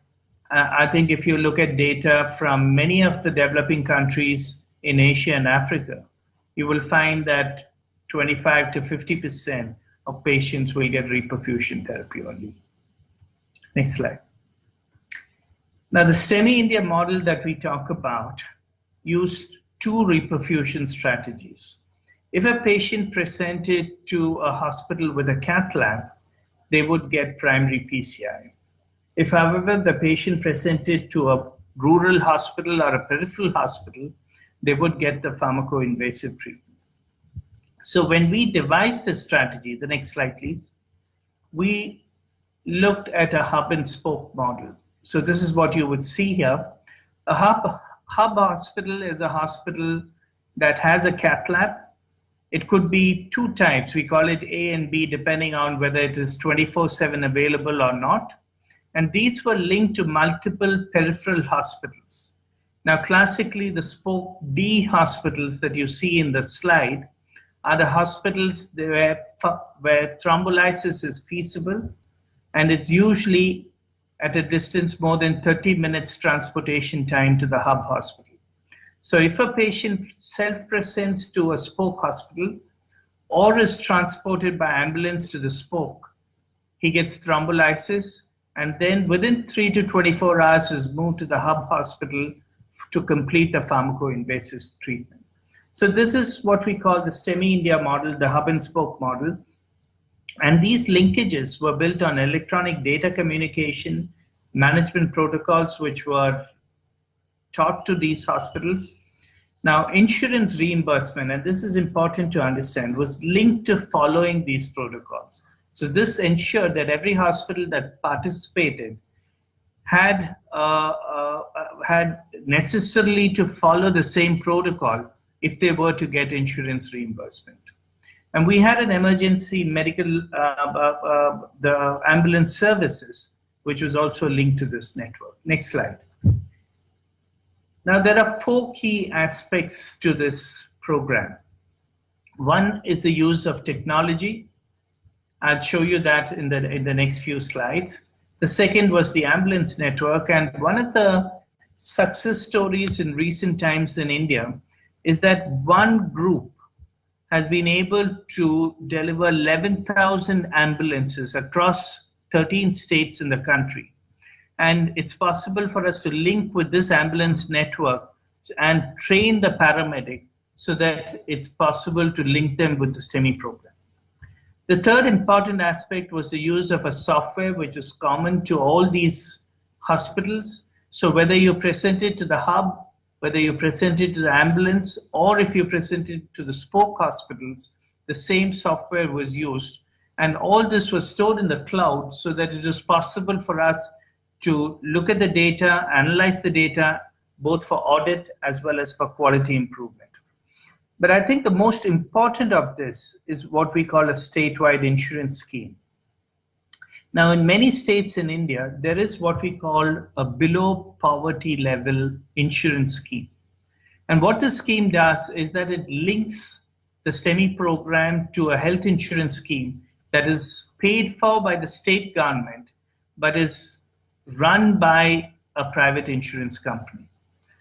I think if you look at data from many of the developing countries in Asia and Africa, you will find that 25 to 50% of patients will get reperfusion therapy only. Next slide. Now, the STEMI India model that we talk about used 2 reperfusion strategies. If a patient presented to a hospital with a cath lab, they would get primary PCI. If, however, the patient presented to a rural hospital or a peripheral hospital, they would get the pharmacoinvasive treatment. So when we devised this strategy, the next slide, please, we looked at a hub and spoke model. So this is what you would see here. A hub hospital is a hospital that has a cath lab. It could be 2 types. We call it A and B, depending on whether it is 24/7 available or not. And these were linked to multiple peripheral hospitals. Now, classically, the spoke D hospitals that you see in the slide are the hospitals where thrombolysis is feasible, and it's usually at a distance more than 30 minutes transportation time to the hub hospital. So if a patient self-presents to a spoke hospital or is transported by ambulance to the spoke, he gets thrombolysis, and then within 3 to 24 hours is moved to the hub hospital to complete the pharmacoinvasive treatment. So this is what we call the STEMI India model, the hub and spoke model. And these linkages were built on electronic data communication, management protocols, which were taught to these hospitals. Now, insurance reimbursement, and this is important to understand, was linked to following these protocols. So this ensured that every hospital that participated had necessarily to follow the same protocol if they were to get insurance reimbursement. And we had an emergency medical, the ambulance services, which was also linked to this network. Next slide. Now, there are 4 key aspects to this program. One is the use of technology. I'll show you that in the next few slides. The second was the ambulance network. And one of the success stories in recent times in India is that one group has been able to deliver 11,000 ambulances across 13 states in the country. And it's possible for us to link with this ambulance network and train the paramedic so that it's possible to link them with the STEMI program. The third important aspect was the use of a software which is common to all these hospitals. So whether you present it to the hub, whether you present it to the ambulance, or if you present it to the spoke hospitals, the same software was used. And all this was stored in the cloud so that it is possible for us to look at the data, analyze the data, both for audit as well as for quality improvement. But I think the most important of this is what we call a statewide insurance scheme. Now, in many states in India, there is what we call a below poverty level insurance scheme. And what this scheme does is that it links the STEMI program to a health insurance scheme that is paid for by the state government, but is run by a private insurance company.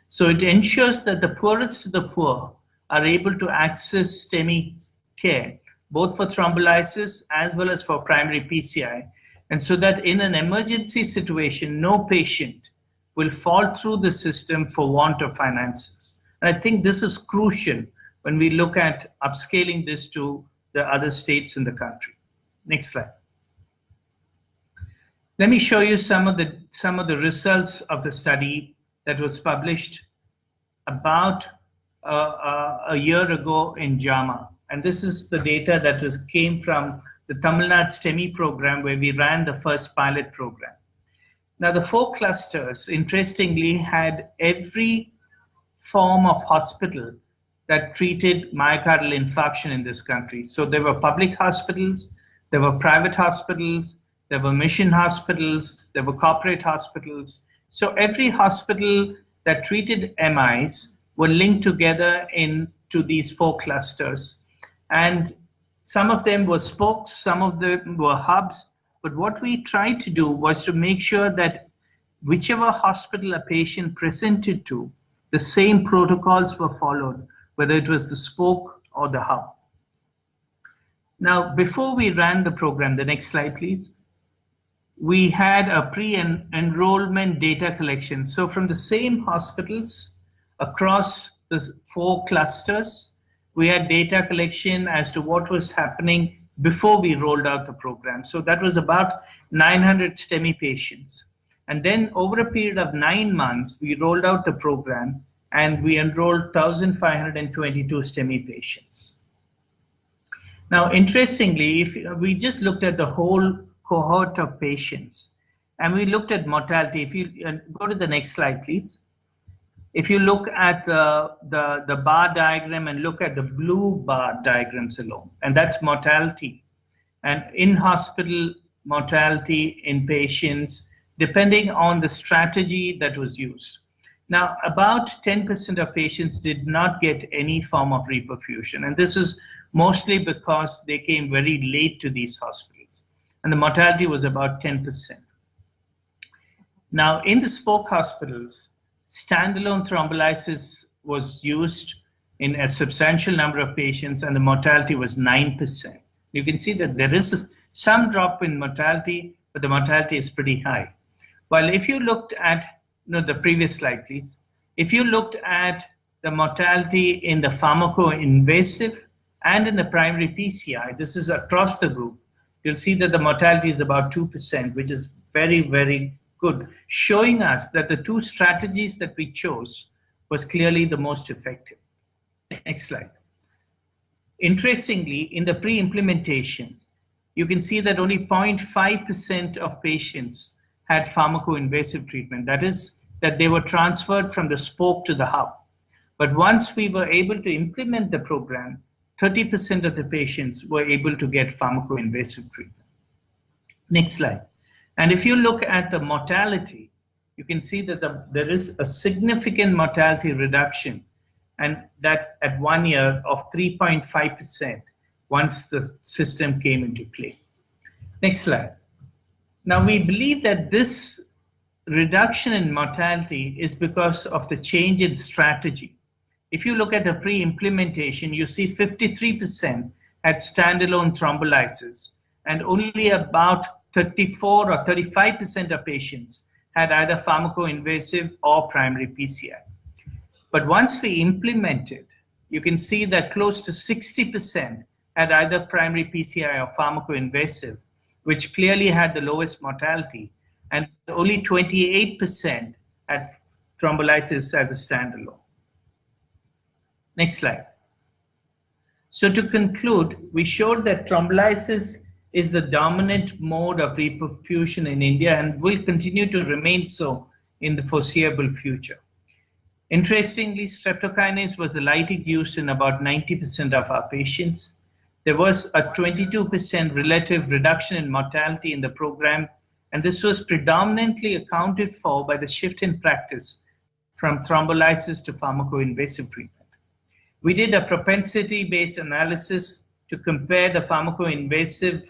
So it ensures that the poorest of the poor are able to access STEMI care, both for thrombolysis as well as for primary PCI, and so that in an emergency situation, no patient will fall through the system for want of finances. And I think this is crucial when we look at upscaling this to the other states in the country. Next slide. Let me show you some of the results of the study that was published about a year ago in JAMA. And this is the data that came from the Tamil Nadu STEMI program, where we ran the first pilot program. Now, the 4 clusters, interestingly, had every form of hospital that treated myocardial infarction in this country. So there were public hospitals, there were private hospitals, there were mission hospitals, there were corporate hospitals. So every hospital that treated MIs were linked together into these 4 clusters. And some of them were spokes, some of them were hubs. But what we tried to do was to make sure that whichever hospital a patient presented to, the same protocols were followed, whether it was the spoke or the hub. Now, before we ran the program, the next slide, please, we had a pre-enrollment data collection. So from the same hospitals across the 4 clusters, we had data collection as to what was happening before we rolled out the program. So that was about 900 STEMI patients. And then over a period of 9 months, we rolled out the program and we enrolled 1,522 STEMI patients. Now, interestingly, if we just looked at the whole cohort of patients and we looked at mortality, if you go to the next slide, please. If you look at the bar diagram and look at the blue bar diagrams alone, and that's mortality and in-hospital mortality in patients, depending on the strategy that was used. Now, about 10% of patients did not get any form of reperfusion, and this is mostly because they came very late to these hospitals, and the mortality was about 10%. Now, in the spoke hospitals, standalone thrombolysis was used in a substantial number of patients, and the mortality was 9%. You can see that there is some drop in mortality, but the mortality is pretty high. While if you looked at the previous slide, please. If you looked at the mortality in the pharmacoinvasive and in the primary PCI, this is across the group, you'll see that the mortality is about 2%, which is very, very good, showing us that the 2 strategies that we chose was clearly the most effective. Next slide. Interestingly, in the pre-implementation, you can see that only 0.5% of patients had pharmacoinvasive treatment. That is, that they were transferred from the spoke to the hub. But once we were able to implement the program, 30% of the patients were able to get pharmacoinvasive treatment. Next slide. And if you look at the mortality, you can see that there is a significant mortality reduction, and that at 1 year of 3.5% once the system came into play. Next slide. Now, we believe that this reduction in mortality is because of the change in strategy. If you look at the pre-implementation, you see 53% had standalone thrombolysis, and only about 34 or 35% of patients had either pharmacoinvasive or primary PCI. But once we implemented, you can see that close to 60% had either primary PCI or pharmacoinvasive, which clearly had the lowest mortality, and only 28% had thrombolysis as a standalone. Next slide. So to conclude, we showed that thrombolysis is the dominant mode of reperfusion in India and will continue to remain so in the foreseeable future. Interestingly, streptokinase was the lighting used in about 90% of our patients. There was a 22% relative reduction in mortality in the program, and this was predominantly accounted for by the shift in practice from thrombolysis to pharmacoinvasive treatment. We did a propensity-based analysis to compare the pharmacoinvasive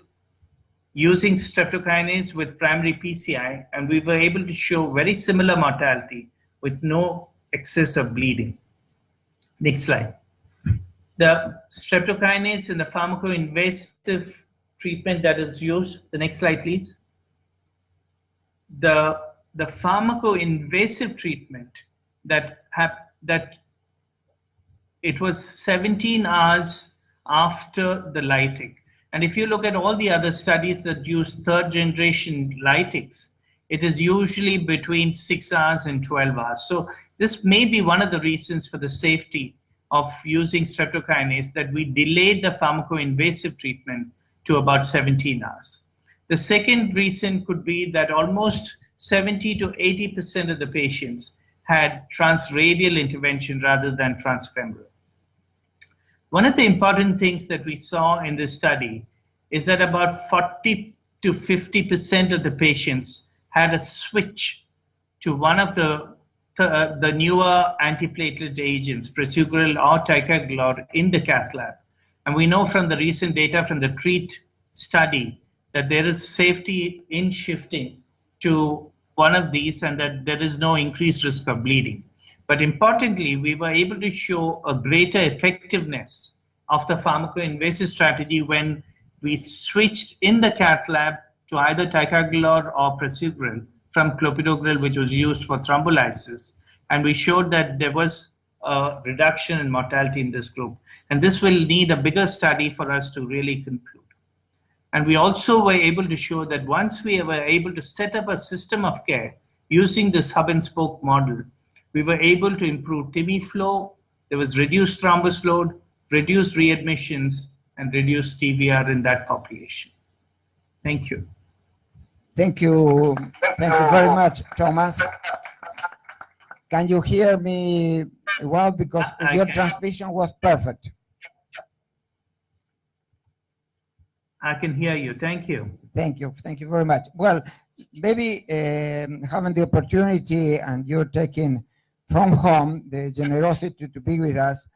using streptokinase with primary PCI, and we were able to show very similar mortality with no excess of bleeding. Next slide. The streptokinase and the pharmacoinvasive treatment that is used. The next slide, please. The pharmacoinvasive treatment that it was 17 hours after the Lytic. And if you look at all the other studies that use third generation Lytics, it is usually between 6 hours and 12 hours. So this may be one of the reasons for the safety of using streptokinase, that we delayed the pharmacoinvasive treatment to about 17 hours. The second reason could be that almost 70 to 80% of the patients had transradial intervention rather than transfemoral. One of the important things that we saw in this study is that about 40 to 50% of the patients had a switch to one of the newer antiplatelet agents, prasugrel or ticagrelor, in the cath lab. And we know from the recent data from the TREAT study that there is safety in shifting to one of these and that there is no increased risk of bleeding. But importantly, we were able to show a greater effectiveness of the pharmacoinvasive strategy when we switched in the cath lab to either ticagrelor or prasugrel from clopidogrel, which was used for thrombolysis. And we showed that there was a reduction in mortality in this group. And this will need a bigger study for us to really conclude. And we also were able to show that once we were able to set up a system of care using this hub and spoke model, we were able to improve TIMI flow, there was reduced thrombus load, reduced readmissions, and reduced TVR in that population. Thank you. Thank you. Thank you very much, Thomas. Can you hear me well? Because your transmission was perfect. I can hear you. Thank you. Thank you. Thank you very much. Well, maybe having the opportunity and you're taking from home the generosity to be with us,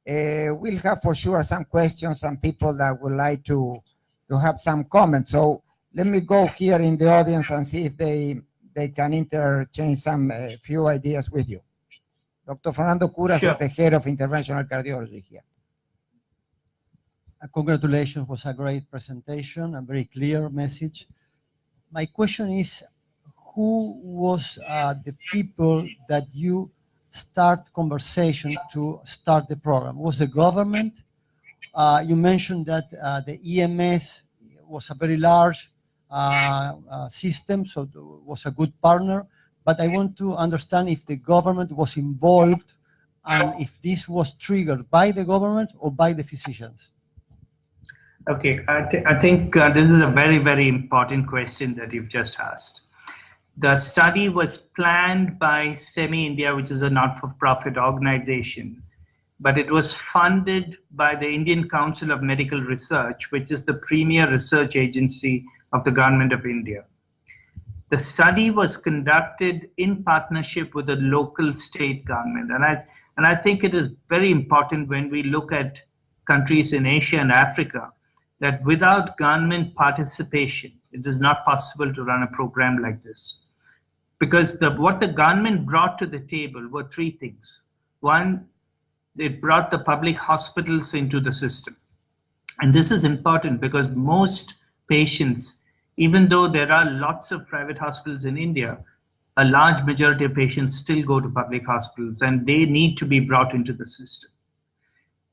we'll have for sure some questions, some people that would like to have some comments. So let me go here in the audience and see if they can interchange some few ideas with you. Dr. Fernando Curas is the head of interventional cardiology here. Congratulations, was a great presentation, a very clear message. My question is, who was the people that you start conversation to start the program? Was the government? You mentioned that the EMS was a very large system, so it was a good partner, but I want to understand if the government was involved and if this was triggered by the government or by the physicians. Okay, I think this is a very, very important question that you've just asked. The study was planned by STEMI India, which is a not-for-profit organization, but it was funded by the Indian Council of Medical Research, which is the premier research agency of the government of India. The study was conducted in partnership with the local state government. And I think it is very important when we look at countries in Asia and Africa that without government participation, it is not possible to run a program like this. Because what the government brought to the table were three things. One, it brought the public hospitals into the system. And this is important because most patients, even though there are lots of private hospitals in India, a large majority of patients still go to public hospitals and they need to be brought into the system.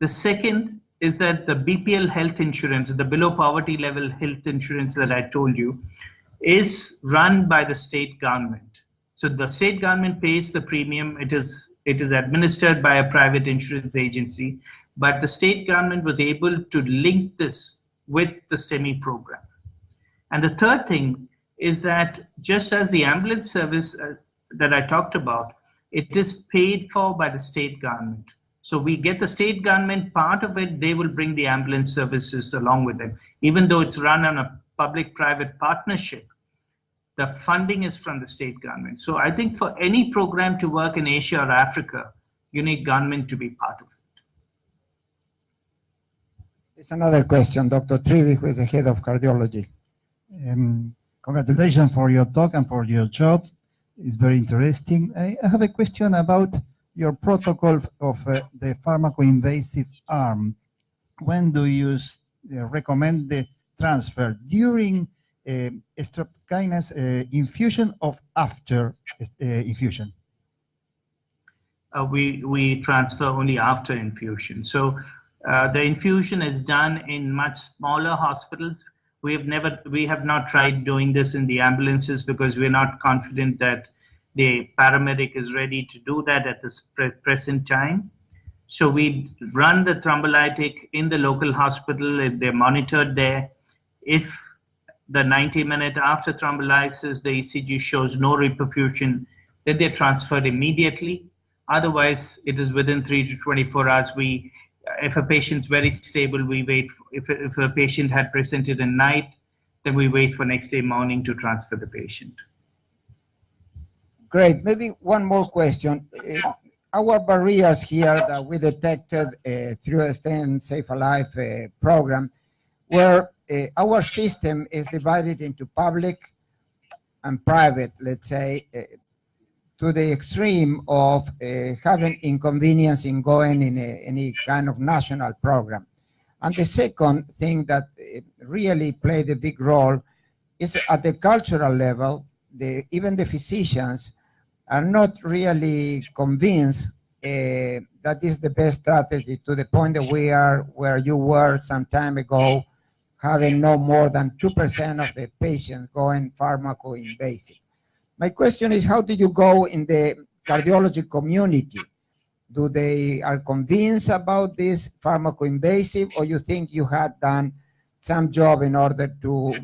The second is that the BPL health insurance, the below poverty level health insurance that I told you, is run by the state government. So the state government pays the premium. It is administered by a private insurance agency, but the state government was able to link this with the STEMI program. And the third thing is that just as the ambulance service that I talked about, it is paid for by the state government. So we get the state government part of it, they will bring the ambulance services along with them. Even though it's run on a public-private partnership, the funding is from the state government. So I think for any program to work in Asia or Africa, you need government to be part of it. There's another question, Dr. Trivi, who is the head of cardiology. Congratulations for your talk and for your job. It's very interesting. I have a question about your protocol of the pharmacoinvasive arm. When do you recommend the transfer? During strep kinase infusion or after infusion? We transfer only after infusion. So the infusion is done in much smaller hospitals. We have not tried doing this in the ambulances because we're not confident that the paramedic is ready to do that at this present time. So we run the thrombolytic in the local hospital. They're monitored there. If the 90-minute after thrombolysis, the ECG shows no reperfusion, then they're transferred immediately. Otherwise, it is within 3 to 24 hours. If a patient's very stable, we wait. If a patient had presented at night, then we wait for next day morning to transfer the patient. Great. Maybe one more question. Our barriers here that we detected through the STEM Safe Alive program, where our system is divided into public and private, let's say, to the extreme of having inconvenience in going in any kind of national program. And the second thing that really played a big role is at the cultural level, even the physicians are not really convinced that is the best strategy, to the point that we are where you were some time ago, having no more than 2% of the patients going pharmacoinvasive. My question is, how do you go in the cardiology community? Do they are convinced about this pharmacoinvasive, or you think you had done some job in order to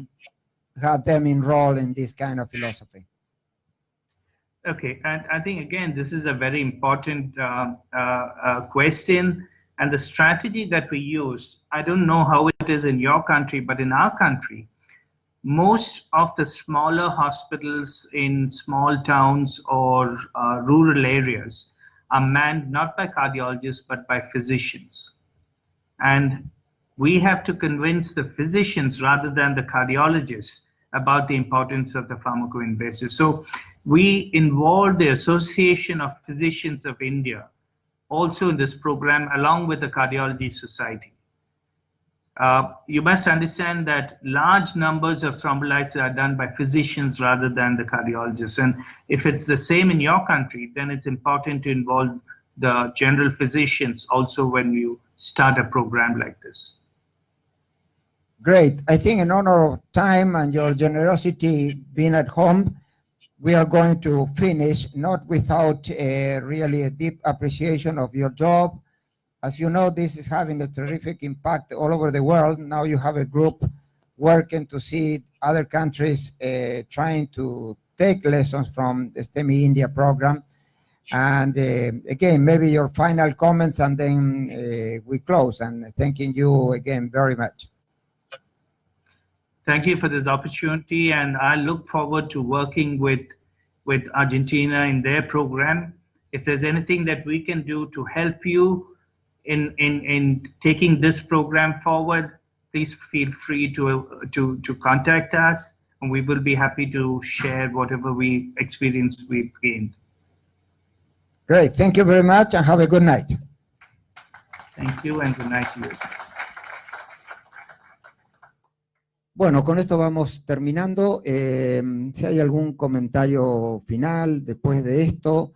have them enroll in this kind of philosophy? Okay, and I think again, this is a very important question, and the strategy that we used, I don't know how it is in your country, but in our country, most of the smaller hospitals in small towns or rural areas are manned not by cardiologists, but by physicians. And we have to convince the physicians rather than the cardiologists about the importance of the pharmacoinvasive. So we involved the Association of Physicians of India also in this program, along with the Cardiology Society. You must understand that large numbers of thrombolysis are done by physicians rather than the cardiologists. And if it's the same in your country, then it's important to involve the general physicians also when you start a program like this. Great. I think in honor of time and your generosity being at home, we are going to finish, not without really a deep appreciation of your job. As you know, this is having a terrific impact all over the world. Now you have a group working to see other countries trying to take lessons from the STEMI India program. And again, maybe your final comments, and then we close. And thanking you again very much. Thank you for this opportunity, and I look forward to working with Argentina in their program. If there's anything that we can do to help you in taking this program forward, please feel free to contact us, and we will be happy to share whatever experience we've gained. Great. Thank you very much, and have a good night. Thank you, and good night to you. Bueno, con esto vamos terminando. Si hay algún comentario final después de esto,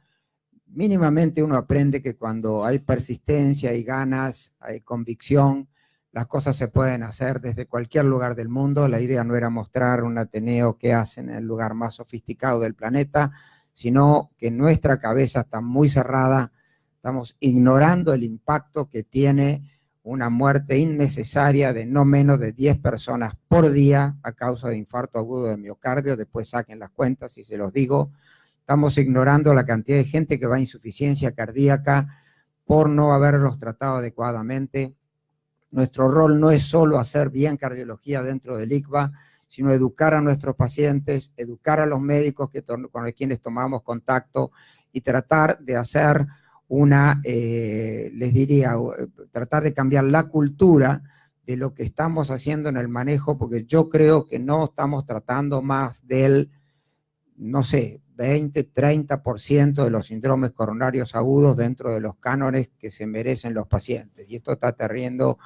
mínimamente uno aprende que cuando hay persistencia, hay ganas, hay convicción, las cosas se pueden hacer desde cualquier lugar del mundo. La idea no era mostrar un Ateneo que hace en el lugar más sofisticado del planeta, sino que nuestra cabeza está muy cerrada, estamos ignorando el impacto que tiene una muerte innecesaria de no menos de 10 personas por día a causa de infarto agudo de miocardio. Después saquen las cuentas y se los digo. Estamos ignorando la cantidad de gente que va a insuficiencia cardíaca por no haberlos tratado adecuadamente. Nuestro rol no es solo hacer bien cardiología dentro del ICVA, sino educar a nuestros pacientes, educar a los médicos con quienes tomamos contacto y tratar de hacer les diría, tratar de cambiar la cultura de lo que estamos haciendo en el manejo, porque yo creo que no estamos tratando más del, no sé, 20, 30% de los síndromes coronarios agudos dentro de los cánones que se merecen los pacientes. Y esto está trayendo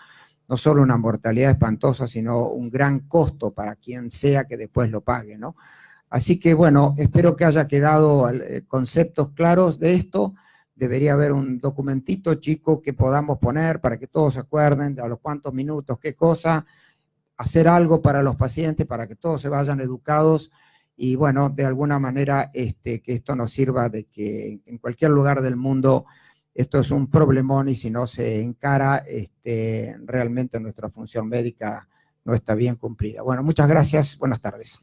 no solo una mortalidad espantosa, sino un gran costo para quien sea que después lo pague, ¿no? Así que, bueno, espero que haya quedado conceptos claros de esto. Debería haber un documentito chico que podamos poner para que todos se acuerden de a los cuantos minutos, qué cosa, hacer algo para los pacientes, para que todos se vayan educados y, bueno, de alguna manera que esto nos sirva de que en cualquier lugar del mundo esto es un problemón y si no se encara, realmente nuestra función médica no está bien cumplida. Bueno, muchas gracias. Buenas tardes.